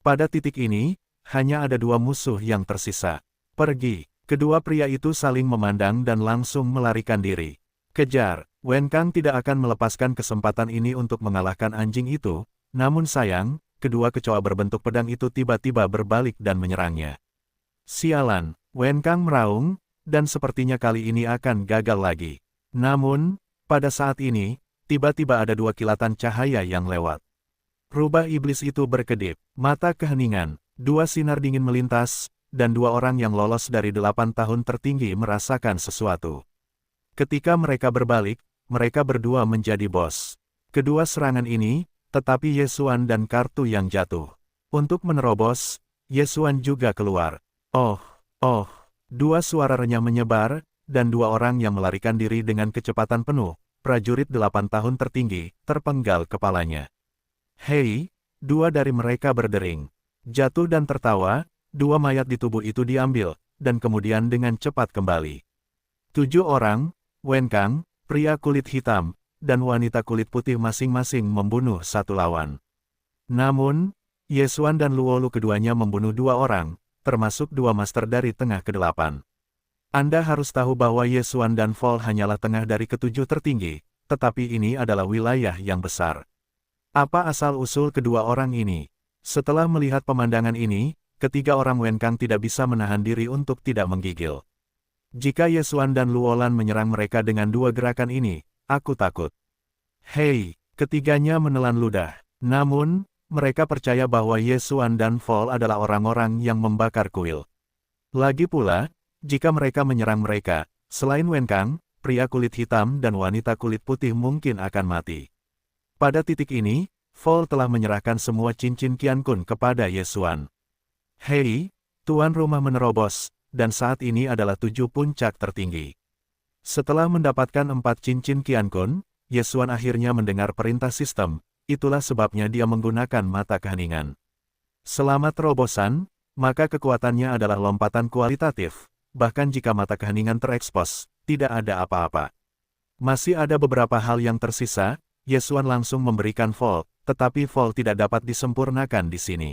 Pada titik ini, hanya ada 2 musuh yang tersisa. Pergi. Kedua pria itu saling memandang dan langsung melarikan diri. Kejar. Wenkang tidak akan melepaskan kesempatan ini untuk mengalahkan anjing itu, namun sayang, kedua kecoa berbentuk pedang itu tiba-tiba berbalik dan menyerangnya. Sialan. Wenkang meraung, dan sepertinya kali ini akan gagal lagi. Namun, pada saat ini, tiba-tiba ada 2 kilatan cahaya yang lewat. Rubah iblis itu berkedip, mata keheningan, 2 sinar dingin melintas, dan 2 orang yang lolos dari 8 tahun tertinggi merasakan sesuatu. Ketika mereka berbalik, mereka berdua menjadi bos. Kedua serangan ini, tetapi Ye Xuan dan kartu yang jatuh. Untuk menerobos, Ye Xuan juga keluar. Oh! 2 suara renyah menyebar, dan 2 orang yang melarikan diri dengan kecepatan penuh, prajurit 8 tahun tertinggi, terpenggal kepalanya. Hei, 2 dari mereka berdering. Jatuh dan tertawa, 2 mayat di tubuh itu diambil, dan kemudian dengan cepat kembali. 7 orang, Wenkang, pria kulit hitam, dan wanita kulit putih masing-masing membunuh 1 lawan. Namun, Ye Xuan dan Luolu keduanya membunuh 2 orang, termasuk 2 master dari tengah ke-8. Anda harus tahu bahwa Ye Xuan dan Vol hanyalah tengah dari ke-7 tertinggi, tetapi ini adalah wilayah yang besar. Apa asal-usul kedua orang ini? Setelah melihat pemandangan ini, ketiga orang Wenkang tidak bisa menahan diri untuk tidak menggigil. Jika Ye Xuan dan Luolan menyerang mereka dengan 2 gerakan ini, aku takut. Hei, ketiganya menelan ludah. Namun, mereka percaya bahwa Ye Xuan dan Vol adalah orang-orang yang membakar kuil. Lagi pula, jika mereka menyerang mereka, selain Wenkang, pria kulit hitam dan wanita kulit putih mungkin akan mati. Pada titik ini, Vol telah menyerahkan semua cincin Qiankun kepada Ye Xuan. Hei, tuan rumah menerobos, dan saat ini adalah 7 puncak tertinggi. Setelah mendapatkan 4 cincin Qiankun, Ye Xuan akhirnya mendengar perintah sistem. Itulah sebabnya dia menggunakan mata keheningan. Selama terobosan, maka kekuatannya adalah lompatan kualitatif, bahkan jika mata keheningan terekspos, tidak ada apa-apa. Masih ada beberapa hal yang tersisa, Ye Xuan langsung memberikan Vol, tetapi Vol tidak dapat disempurnakan di sini.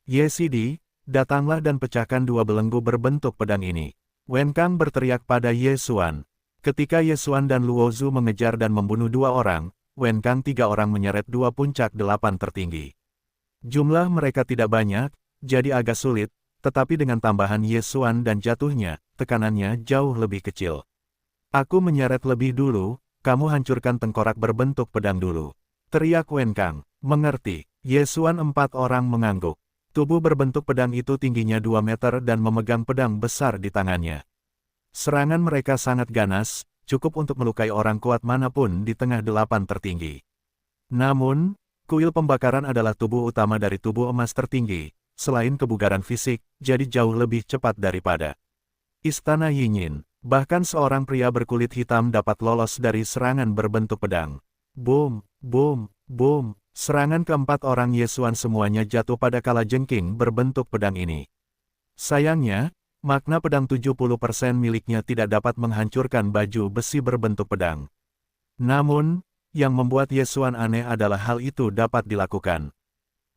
Ye Sidi, datanglah dan pecahkan 2 belenggu berbentuk pedang ini. Wen Kang berteriak pada Ye Xuan. Ketika Ye Xuan dan Luo Zhu mengejar dan membunuh 2 orang, Wen Kang 3 orang menyeret 2 puncak 8 tertinggi. Jumlah mereka tidak banyak, jadi agak sulit, tetapi dengan tambahan Ye Xuan dan jatuhnya, tekanannya jauh lebih kecil. Aku menyeret lebih dulu, kamu hancurkan tengkorak berbentuk pedang dulu. Teriak Wen Kang. Mengerti. Ye Xuan 4 orang mengangguk. Tubuh berbentuk pedang itu tingginya 2 meter dan memegang pedang besar di tangannya. Serangan mereka sangat ganas, cukup untuk melukai orang kuat manapun di tengah 8 tertinggi. Namun, kuil pembakaran adalah tubuh utama dari tubuh emas tertinggi, selain kebugaran fisik, jadi jauh lebih cepat daripada Istana Yinyin. Bahkan seorang pria berkulit hitam dapat lolos dari serangan berbentuk pedang. Boom, boom, boom. Serangan keempat orang Ye Xuan semuanya jatuh pada kalajengking berbentuk pedang ini. Sayangnya, makna pedang 70% miliknya tidak dapat menghancurkan baju besi berbentuk pedang. Namun, yang membuat Ye Xuan aneh adalah hal itu dapat dilakukan.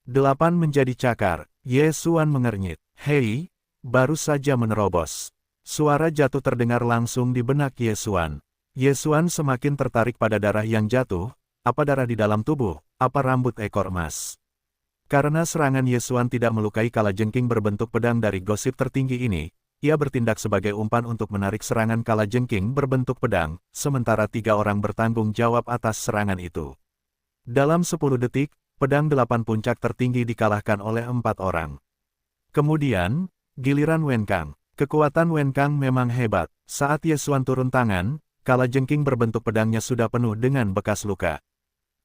8 menjadi cakar. Ye Xuan mengernyit. Hei, baru saja menerobos. Suara jatuh terdengar langsung di benak Ye Xuan. Ye Xuan semakin tertarik pada darah yang jatuh. Apa darah di dalam tubuh, apa rambut ekor emas. Karena serangan Ye Xuan tidak melukai kalajengking berbentuk pedang dari gosip tertinggi ini, ia bertindak sebagai umpan untuk menarik serangan kalajengking berbentuk pedang, sementara 3 orang bertanggung jawab atas serangan itu. Dalam 10 detik, pedang 8 puncak tertinggi dikalahkan oleh 4 orang. Kemudian, giliran Wen Kang. Kekuatan Wen Kang memang hebat. Saat Ye Xuan turun tangan, kalajengking berbentuk pedangnya sudah penuh dengan bekas luka.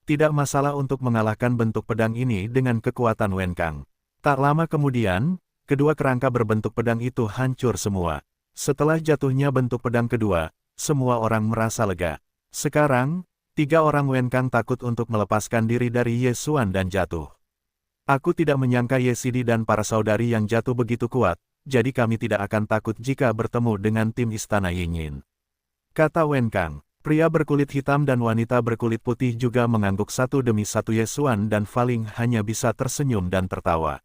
Tidak masalah untuk mengalahkan bentuk pedang ini dengan kekuatan Wen Kang. Tak lama kemudian, kedua kerangka berbentuk pedang itu hancur semua. Setelah jatuhnya bentuk pedang kedua, semua orang merasa lega. Sekarang, 3 orang Wen Kang takut untuk melepaskan diri dari Ye Xuan dan jatuh. Aku tidak menyangka Ye Sidi dan para saudari yang jatuh begitu kuat, jadi kami tidak akan takut jika bertemu dengan tim Istana Yinyin. Kata Wen Kang. Pria berkulit hitam dan wanita berkulit putih juga mengangguk satu demi satu. Ye Xuan dan Faling hanya bisa tersenyum dan tertawa.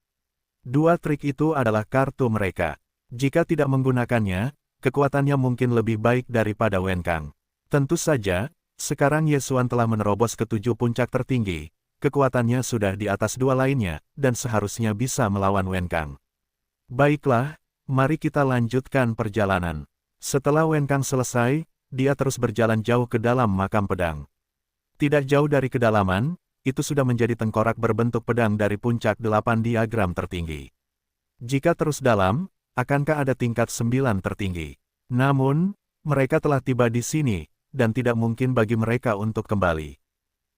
2 trik itu adalah kartu mereka. Jika tidak menggunakannya, kekuatannya mungkin lebih baik daripada Wen Kang. Tentu saja, sekarang Ye Xuan telah menerobos ke 7 puncak tertinggi, kekuatannya sudah di atas 2 lainnya, dan seharusnya bisa melawan Wen Kang. Baiklah, mari kita lanjutkan perjalanan. Setelah Wen Kang selesai, dia terus berjalan jauh ke dalam makam pedang. Tidak jauh dari kedalaman, itu sudah menjadi tengkorak berbentuk pedang dari puncak 8 diagram tertinggi. Jika terus dalam, akankah ada tingkat 9 tertinggi? Namun, mereka telah tiba di sini, dan tidak mungkin bagi mereka untuk kembali.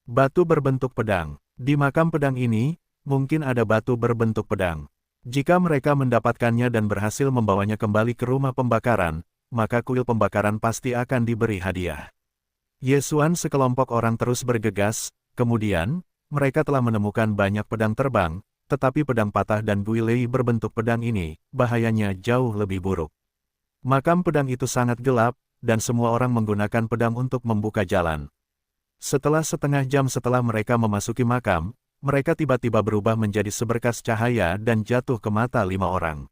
Batu berbentuk pedang. Di makam pedang ini, mungkin ada batu berbentuk pedang. Jika mereka mendapatkannya dan berhasil membawanya kembali ke rumah pembakaran, maka kuil pembakaran pasti akan diberi hadiah. Ye Xuan sekelompok orang terus bergegas, kemudian, mereka telah menemukan banyak pedang terbang, tetapi pedang patah dan guilei berbentuk pedang ini, bahayanya jauh lebih buruk. Makam pedang itu sangat gelap, dan semua orang menggunakan pedang untuk membuka jalan. Setelah setengah jam setelah mereka memasuki makam, mereka tiba-tiba berubah menjadi seberkas cahaya dan jatuh ke mata 5 orang.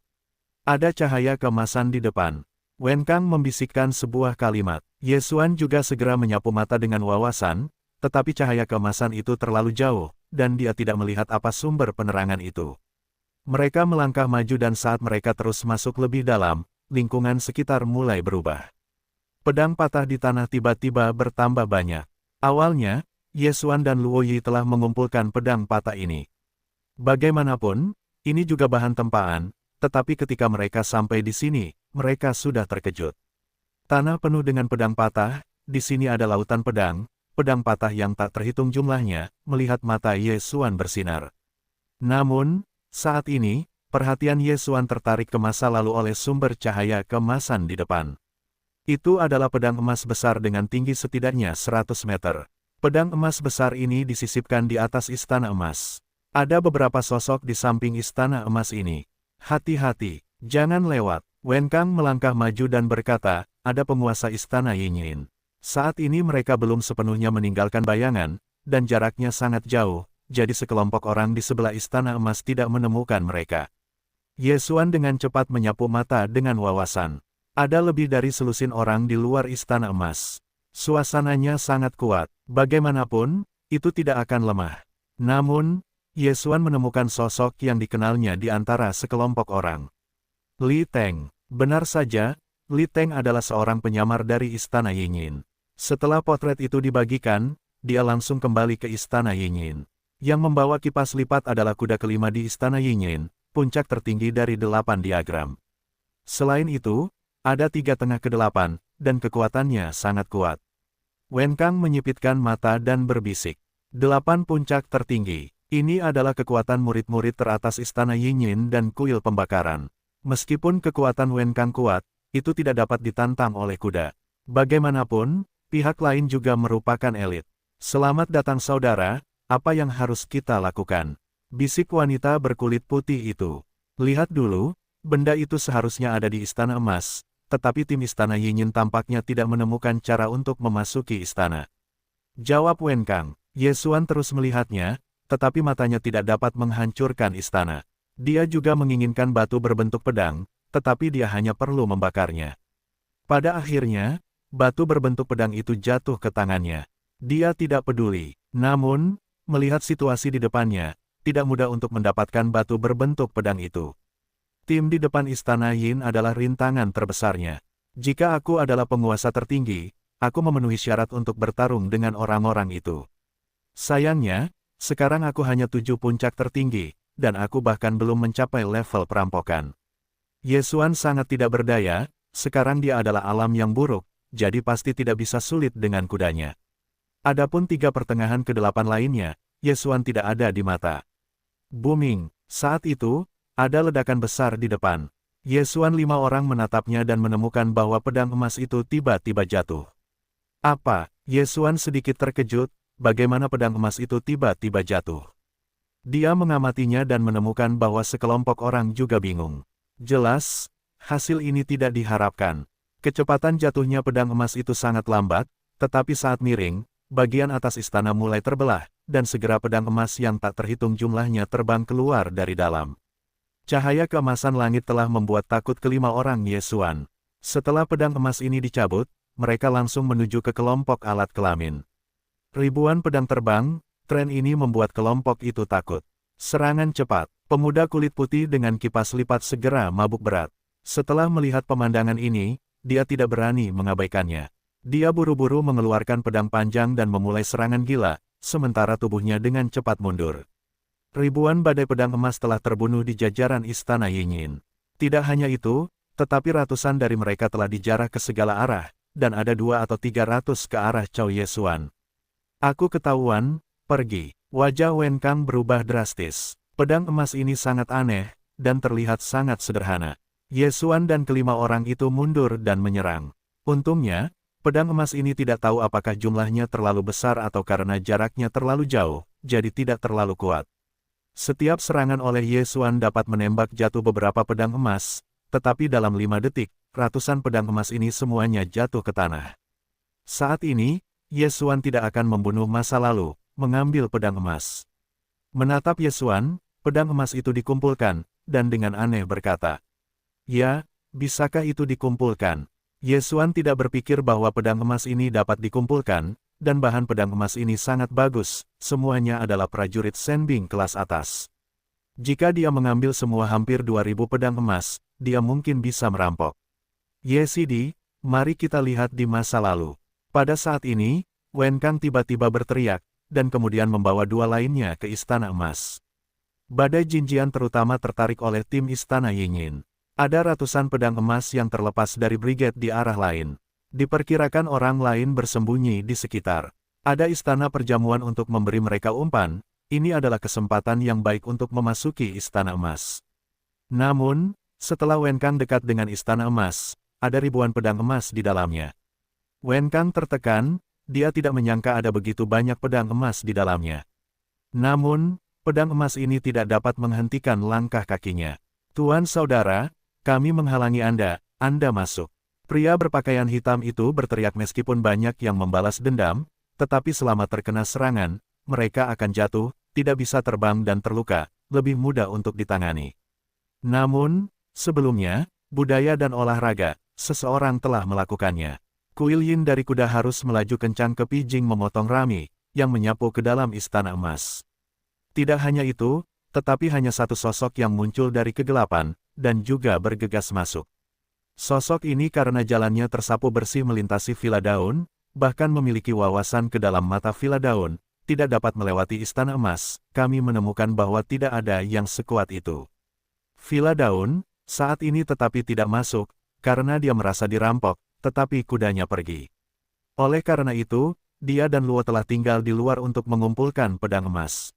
Ada cahaya keemasan di depan. Wen Kang membisikkan sebuah kalimat. Ye Xuan juga segera menyapu mata dengan wawasan, tetapi cahaya keemasan itu terlalu jauh, dan dia tidak melihat apa sumber penerangan itu. Mereka melangkah maju dan saat mereka terus masuk lebih dalam, lingkungan sekitar mulai berubah. Pedang patah di tanah tiba-tiba bertambah banyak. Awalnya, Ye Xuan dan Luo Yi telah mengumpulkan pedang patah ini. Bagaimanapun, ini juga bahan tempaan, tetapi ketika mereka sampai di sini, mereka sudah terkejut. Tanah penuh dengan pedang patah, di sini ada lautan pedang patah yang tak terhitung jumlahnya, melihat mata Ye Xuan bersinar. Namun, saat ini, perhatian Ye Xuan tertarik ke masa lalu oleh sumber cahaya keemasan di depan. Itu adalah pedang emas besar dengan tinggi setidaknya 100 meter. Pedang emas besar ini disisipkan di atas istana emas. Ada beberapa sosok di samping istana emas ini. Hati-hati, jangan lewat. Wen Kang melangkah maju dan berkata, ada penguasa istana Yinyin. Saat ini mereka belum sepenuhnya meninggalkan bayangan, dan jaraknya sangat jauh, jadi sekelompok orang di sebelah istana emas tidak menemukan mereka. Ye Xuan dengan cepat menyapu mata dengan wawasan. Ada lebih dari selusin orang di luar Istana Emas. Suasananya sangat kuat. Bagaimanapun, itu tidak akan lemah. Namun, Ye Xuan menemukan sosok yang dikenalnya di antara sekelompok orang. Li Teng. Benar saja, Li Teng adalah seorang penyamar dari Istana Yinyin. Setelah potret itu dibagikan, dia langsung kembali ke Istana Yinyin. Yang membawa kipas lipat adalah kuda kelima di Istana Yinyin, puncak tertinggi dari 8 diagram. Selain itu, ada 3 tengah ke-8, dan kekuatannya sangat kuat. Wen Kang menyipitkan mata dan berbisik. 8 puncak tertinggi. Ini adalah kekuatan murid-murid teratas Istana Yinyin dan kuil pembakaran. Meskipun kekuatan Wen Kang kuat, itu tidak dapat ditantang oleh kuda. Bagaimanapun, pihak lain juga merupakan elit. Selamat datang saudara, apa yang harus kita lakukan? Bisik wanita berkulit putih itu. Lihat dulu, benda itu seharusnya ada di Istana Emas, tetapi tim Istana Yinyin tampaknya tidak menemukan cara untuk memasuki istana. Jawab Wen Kang. Ye Xuan terus melihatnya, tetapi matanya tidak dapat menghancurkan istana. Dia juga menginginkan batu berbentuk pedang, tetapi dia hanya perlu membakarnya. Pada akhirnya, batu berbentuk pedang itu jatuh ke tangannya. Dia tidak peduli. Namun, melihat situasi di depannya, tidak mudah untuk mendapatkan batu berbentuk pedang itu. Tim di depan Istana Yin adalah rintangan terbesarnya. Jika aku adalah penguasa tertinggi, aku memenuhi syarat untuk bertarung dengan orang-orang itu. Sayangnya, sekarang aku hanya 7 puncak tertinggi, dan aku bahkan belum mencapai level perampokan. Ye Xuan sangat tidak berdaya, sekarang dia adalah alam yang buruk, jadi pasti tidak bisa sulit dengan kudanya. Adapun 3 pertengahan ke-8 lainnya, Ye Xuan tidak ada di mata. Booming, saat itu, ada ledakan besar di depan. Ye Xuan 5 orang menatapnya dan menemukan bahwa pedang emas itu tiba-tiba jatuh. Apa? Ye Xuan sedikit terkejut, bagaimana pedang emas itu tiba-tiba jatuh. Dia mengamatinya dan menemukan bahwa sekelompok orang juga bingung. Jelas, hasil ini tidak diharapkan. Kecepatan jatuhnya pedang emas itu sangat lambat, tetapi saat miring, bagian atas istana mulai terbelah, dan segera pedang emas yang tak terhitung jumlahnya terbang keluar dari dalam. Cahaya keemasan langit telah membuat takut kelima orang Ye Xuan. Setelah pedang emas ini dicabut, mereka langsung menuju ke kelompok alat kelamin. Ribuan pedang terbang, tren ini membuat kelompok itu takut. Serangan cepat, pemuda kulit putih dengan kipas lipat segera mabuk berat. Setelah melihat pemandangan ini, dia tidak berani mengabaikannya. Dia buru-buru mengeluarkan pedang panjang dan memulai serangan gila, sementara tubuhnya dengan cepat mundur. Ribuan badai pedang emas telah terbunuh di jajaran Istana Yinyin. Tidak hanya itu, tetapi ratusan dari mereka telah dijarah ke segala arah, dan ada 200 atau 300 ke arah Cao Ye Xuan. Aku ketahuan, pergi. Wajah Wen Kang berubah drastis. Pedang emas ini sangat aneh, dan terlihat sangat sederhana. Ye Xuan dan kelima orang itu mundur dan menyerang. Untungnya, pedang emas ini tidak tahu apakah jumlahnya terlalu besar atau karena jaraknya terlalu jauh, jadi tidak terlalu kuat. Setiap serangan oleh Ye Xuan dapat menembak jatuh beberapa pedang emas, tetapi dalam 5 detik, ratusan pedang emas ini semuanya jatuh ke tanah. Saat ini, Ye Xuan tidak akan membunuh masa lalu, mengambil pedang emas. Menatap Ye Xuan, pedang emas itu dikumpulkan, dan dengan aneh berkata, "Ya, bisakah itu dikumpulkan?" Ye Xuan tidak berpikir bahwa pedang emas ini dapat dikumpulkan, dan bahan pedang emas ini sangat bagus, semuanya adalah prajurit Shenbing kelas atas. Jika dia mengambil semua hampir 2000 pedang emas, dia mungkin bisa merampok. Ye Sidi, mari kita lihat di masa lalu. Pada saat ini, Wen Kang tiba-tiba berteriak, dan kemudian membawa 2 lainnya ke Istana Emas. Badai Jinjian terutama tertarik oleh tim Istana Yinyin. Ada ratusan pedang emas yang terlepas dari brigade di arah lain. Diperkirakan orang lain bersembunyi di sekitar. Ada istana perjamuan untuk memberi mereka umpan, ini adalah kesempatan yang baik untuk memasuki Istana Emas. Namun, setelah Wen Kang dekat dengan Istana Emas, ada ribuan pedang emas di dalamnya. Wen Kang tertekan, dia tidak menyangka ada begitu banyak pedang emas di dalamnya. Namun, pedang emas ini tidak dapat menghentikan langkah kakinya. "Tuan saudara, kami menghalangi Anda masuk." Pria berpakaian hitam itu berteriak meskipun banyak yang membalas dendam, tetapi selama terkena serangan, mereka akan jatuh, tidak bisa terbang dan terluka, lebih mudah untuk ditangani. Namun, sebelumnya, budaya dan olahraga, seseorang telah melakukannya. Kuil Yin dari kuda harus melaju kencang ke Pijing memotong Rami, yang menyapu ke dalam istana emas. Tidak hanya itu, tetapi hanya satu sosok yang muncul dari kegelapan, dan juga bergegas masuk. Sosok ini karena jalannya tersapu bersih melintasi Villa Daun, bahkan memiliki wawasan ke dalam mata Villa Daun, tidak dapat melewati istana emas. Kami menemukan bahwa tidak ada yang sekuat itu. Villa Daun, saat ini tetapi tidak masuk, karena dia merasa dirampok, tetapi kudanya pergi. Oleh karena itu, dia dan Luo telah tinggal di luar untuk mengumpulkan pedang emas.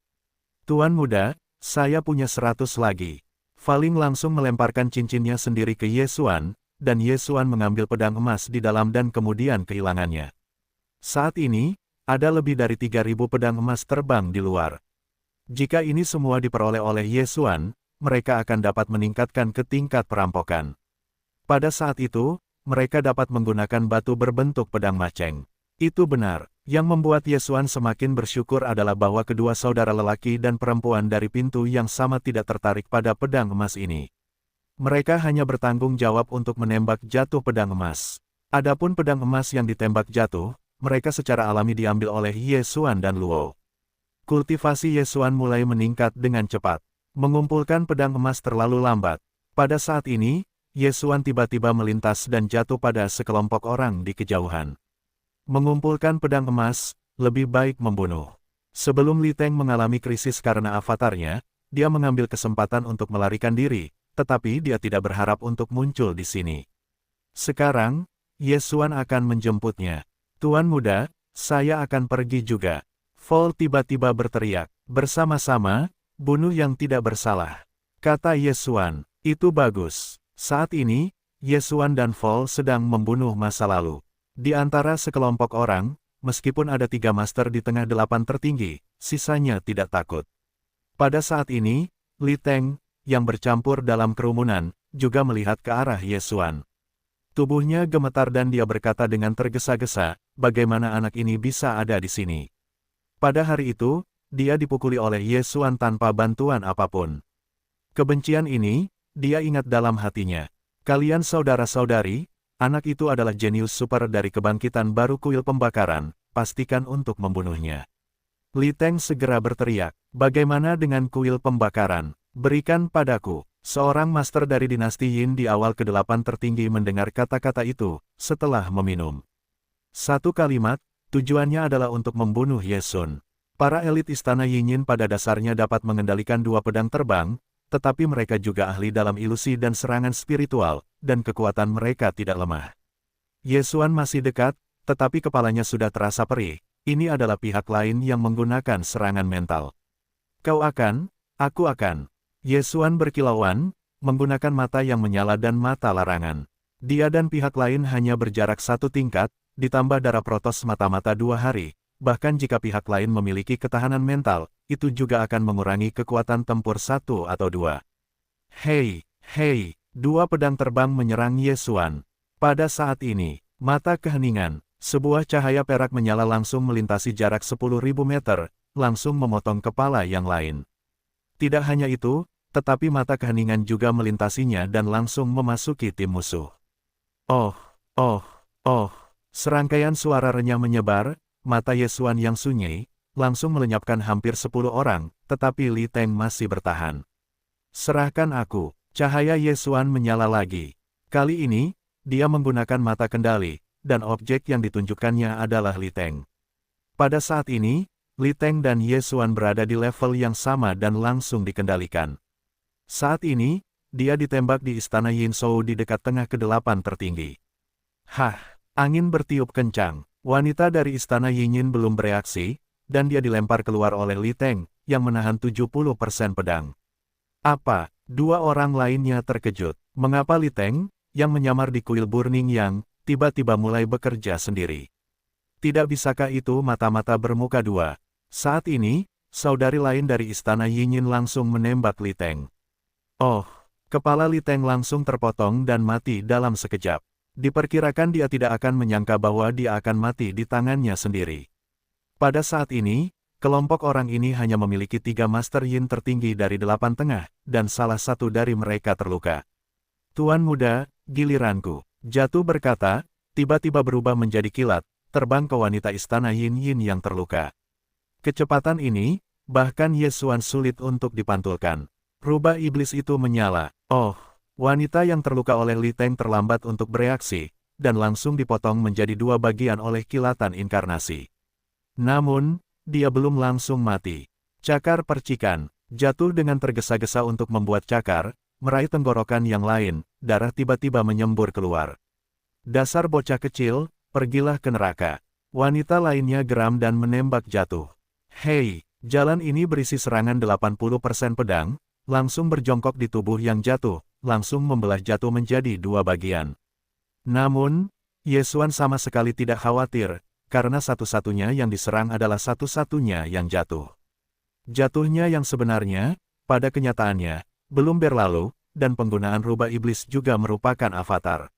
Tuan muda, saya punya 100 lagi. Faling langsung melemparkan cincinnya sendiri ke Ye Xuan, dan Ye Xuan mengambil pedang emas di dalam dan kemudian kehilangannya. Saat ini, ada lebih dari 3.000 pedang emas terbang di luar. Jika ini semua diperoleh oleh Ye Xuan, mereka akan dapat meningkatkan ke tingkat perampokan. Pada saat itu, mereka dapat menggunakan batu berbentuk pedang maceng. Itu benar. Yang membuat Ye Xuan semakin bersyukur adalah bahwa kedua saudara lelaki dan perempuan dari pintu yang sama tidak tertarik pada pedang emas ini. Mereka hanya bertanggung jawab untuk menembak jatuh pedang emas. Adapun pedang emas yang ditembak jatuh, mereka secara alami diambil oleh Ye Xuan dan Luo. Kultivasi Ye Xuan mulai meningkat dengan cepat. Mengumpulkan pedang emas terlalu lambat. Pada saat ini, Ye Xuan tiba-tiba melintas dan jatuh pada sekelompok orang di kejauhan. Mengumpulkan pedang emas, lebih baik membunuh. Sebelum Li Teng mengalami krisis karena avatarnya, dia mengambil kesempatan untuk melarikan diri, tetapi dia tidak berharap untuk muncul di sini. Sekarang, Ye Xuan akan menjemputnya. Tuan muda, saya akan pergi juga. Vol tiba-tiba berteriak, bersama-sama, bunuh yang tidak bersalah. Kata Ye Xuan, itu bagus. Saat ini, Ye Xuan dan Vol sedang membunuh masa lalu. Di antara sekelompok orang, meskipun ada 3 master di tengah 8 tertinggi, sisanya tidak takut. Pada saat ini, Li Teng, yang bercampur dalam kerumunan, juga melihat ke arah Ye Xuan. Tubuhnya gemetar dan dia berkata dengan tergesa-gesa, bagaimana anak ini bisa ada di sini. Pada hari itu, dia dipukuli oleh Ye Xuan tanpa bantuan apapun. Kebencian ini, dia ingat dalam hatinya. Kalian saudara-saudari, anak itu adalah jenius super dari kebangkitan baru kuil pembakaran, pastikan untuk membunuhnya. Li Teng segera berteriak, bagaimana dengan kuil pembakaran? Berikan padaku. Seorang master dari dinasti Yin di awal ke-8 tertinggi mendengar kata-kata itu, setelah meminum. Satu kalimat, tujuannya adalah untuk membunuh Ye Xuan. Para elit istana Yin pada dasarnya dapat mengendalikan 2 pedang terbang, tetapi mereka juga ahli dalam ilusi dan serangan spiritual, dan kekuatan mereka tidak lemah. Ye Xuan masih dekat, tetapi kepalanya sudah terasa perih. Ini adalah pihak lain yang menggunakan serangan mental. Kau akan, aku akan. Ye Xuan berkilauan, menggunakan mata yang menyala dan mata larangan. Dia dan pihak lain hanya berjarak 1 tingkat, ditambah darah protos mata-mata 2 hari. Bahkan jika pihak lain memiliki ketahanan mental, itu juga akan mengurangi kekuatan tempur 1 atau 2. Hei, 2 pedang terbang menyerang Ye Xuan. Pada saat ini, mata keheningan, sebuah cahaya perak menyala langsung melintasi jarak 10.000 meter, langsung memotong kepala yang lain. Tidak hanya itu, tetapi mata keheningan juga melintasinya dan langsung memasuki tim musuh. Oh, serangkaian suara renyah menyebar. Mata Ye Xuan yang sunyi, langsung melenyapkan hampir 10 orang, tetapi Li Teng masih bertahan. Serahkan aku. Cahaya Ye Xuan menyala lagi. Kali ini, dia menggunakan mata kendali, dan objek yang ditunjukkannya adalah Li Teng. Pada saat ini, Li Teng dan Ye Xuan berada di level yang sama dan langsung dikendalikan. Saat ini, dia ditembak di istana Yin Shou di dekat tengah ke-8 tertinggi. Hah, angin bertiup kencang. Wanita dari istana Yin belum bereaksi, dan dia dilempar keluar oleh Li Teng, yang menahan 70% pedang. Apa? 2 orang lainnya terkejut. Mengapa Li Teng, yang menyamar di kuil Burning Yang, tiba-tiba mulai bekerja sendiri? Tidak bisakah itu mata-mata bermuka 2? Saat ini, saudari lain dari istana Yin langsung menembak Li Teng. Oh, kepala Li Teng langsung terpotong dan mati dalam sekejap. Diperkirakan dia tidak akan menyangka bahwa dia akan mati di tangannya sendiri. Pada saat ini, kelompok orang ini hanya memiliki 3 Master Yin tertinggi dari 8 tengah, dan salah satu dari mereka terluka. Tuan muda, giliranku. Jatuh berkata, tiba-tiba berubah menjadi kilat, terbang ke wanita istana Yin Yin yang terluka. Kecepatan ini, bahkan Ye Xuan sulit untuk dipantulkan. Rubah iblis itu menyala. Oh, wanita yang terluka oleh Li Teng terlambat untuk bereaksi, dan langsung dipotong menjadi dua bagian oleh kilatan inkarnasi. Namun, dia belum langsung mati. Cakar percikan, jatuh dengan tergesa-gesa untuk membuat cakar, meraih tenggorokan yang lain, darah tiba-tiba menyembur keluar. Dasar bocah kecil, pergilah ke neraka. Wanita lainnya geram dan menembak jatuh. Hei, jalan ini berisi serangan 80% pedang, langsung berjongkok di tubuh yang jatuh, langsung membelah jatuh menjadi dua bagian. Namun, Ye Xuan sama sekali tidak khawatir, karena satu-satunya yang diserang adalah satu-satunya yang jatuh. Jatuhnya yang sebenarnya, pada kenyataannya, belum berlalu, dan penggunaan rubah iblis juga merupakan avatar.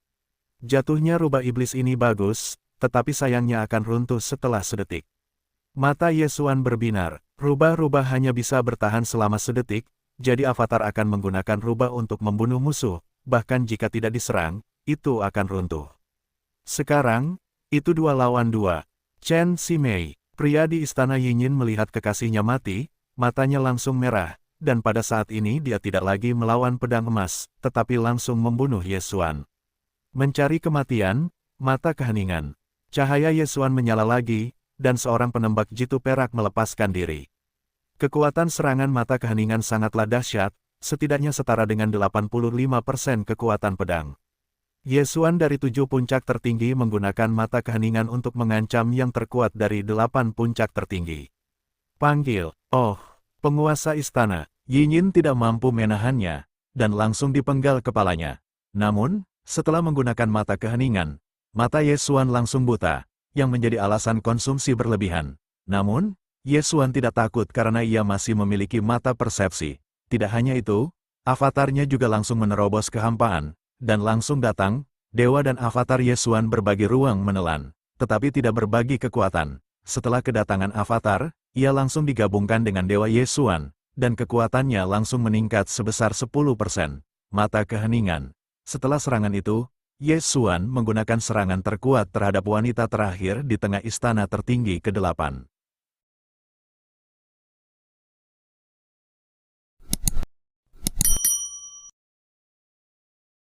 Jatuhnya rubah iblis ini bagus, tetapi sayangnya akan runtuh setelah sedetik. Mata Ye Xuan berbinar, rubah-rubah hanya bisa bertahan selama sedetik, jadi avatar akan menggunakan rubah untuk membunuh musuh, bahkan jika tidak diserang, itu akan runtuh. Sekarang, itu 2 lawan 2. Chen Ximei, pria di istana Yinyin melihat kekasihnya mati, matanya langsung merah, dan pada saat ini dia tidak lagi melawan pedang emas, tetapi langsung membunuh Ye Xuan. Mencari kematian, mata keheningan. Cahaya Ye Xuan menyala lagi, dan seorang penembak jitu perak melepaskan diri. Kekuatan serangan mata keheningan sangatlah dahsyat, setidaknya setara dengan 85% kekuatan pedang. Ye Xuan dari 7 puncak tertinggi menggunakan mata keheningan untuk mengancam yang terkuat dari 8 puncak tertinggi. Panggil, oh, penguasa istana. Yinyin tidak mampu menahannya, dan langsung dipenggal kepalanya. Namun, setelah menggunakan mata keheningan, mata Ye Xuan langsung buta, yang menjadi alasan konsumsi berlebihan. Namun, Ye Xuan tidak takut karena ia masih memiliki mata persepsi. Tidak hanya itu, avatarnya juga langsung menerobos kehampaan, dan langsung datang, dewa dan avatar Ye Xuan berbagi ruang menelan, tetapi tidak berbagi kekuatan. Setelah kedatangan avatar, ia langsung digabungkan dengan dewa Ye Xuan, dan kekuatannya langsung meningkat sebesar 10%. Mata keheningan. Setelah serangan itu, Ye Xuan menggunakan serangan terkuat terhadap wanita terakhir di tengah istana tertinggi ke-8.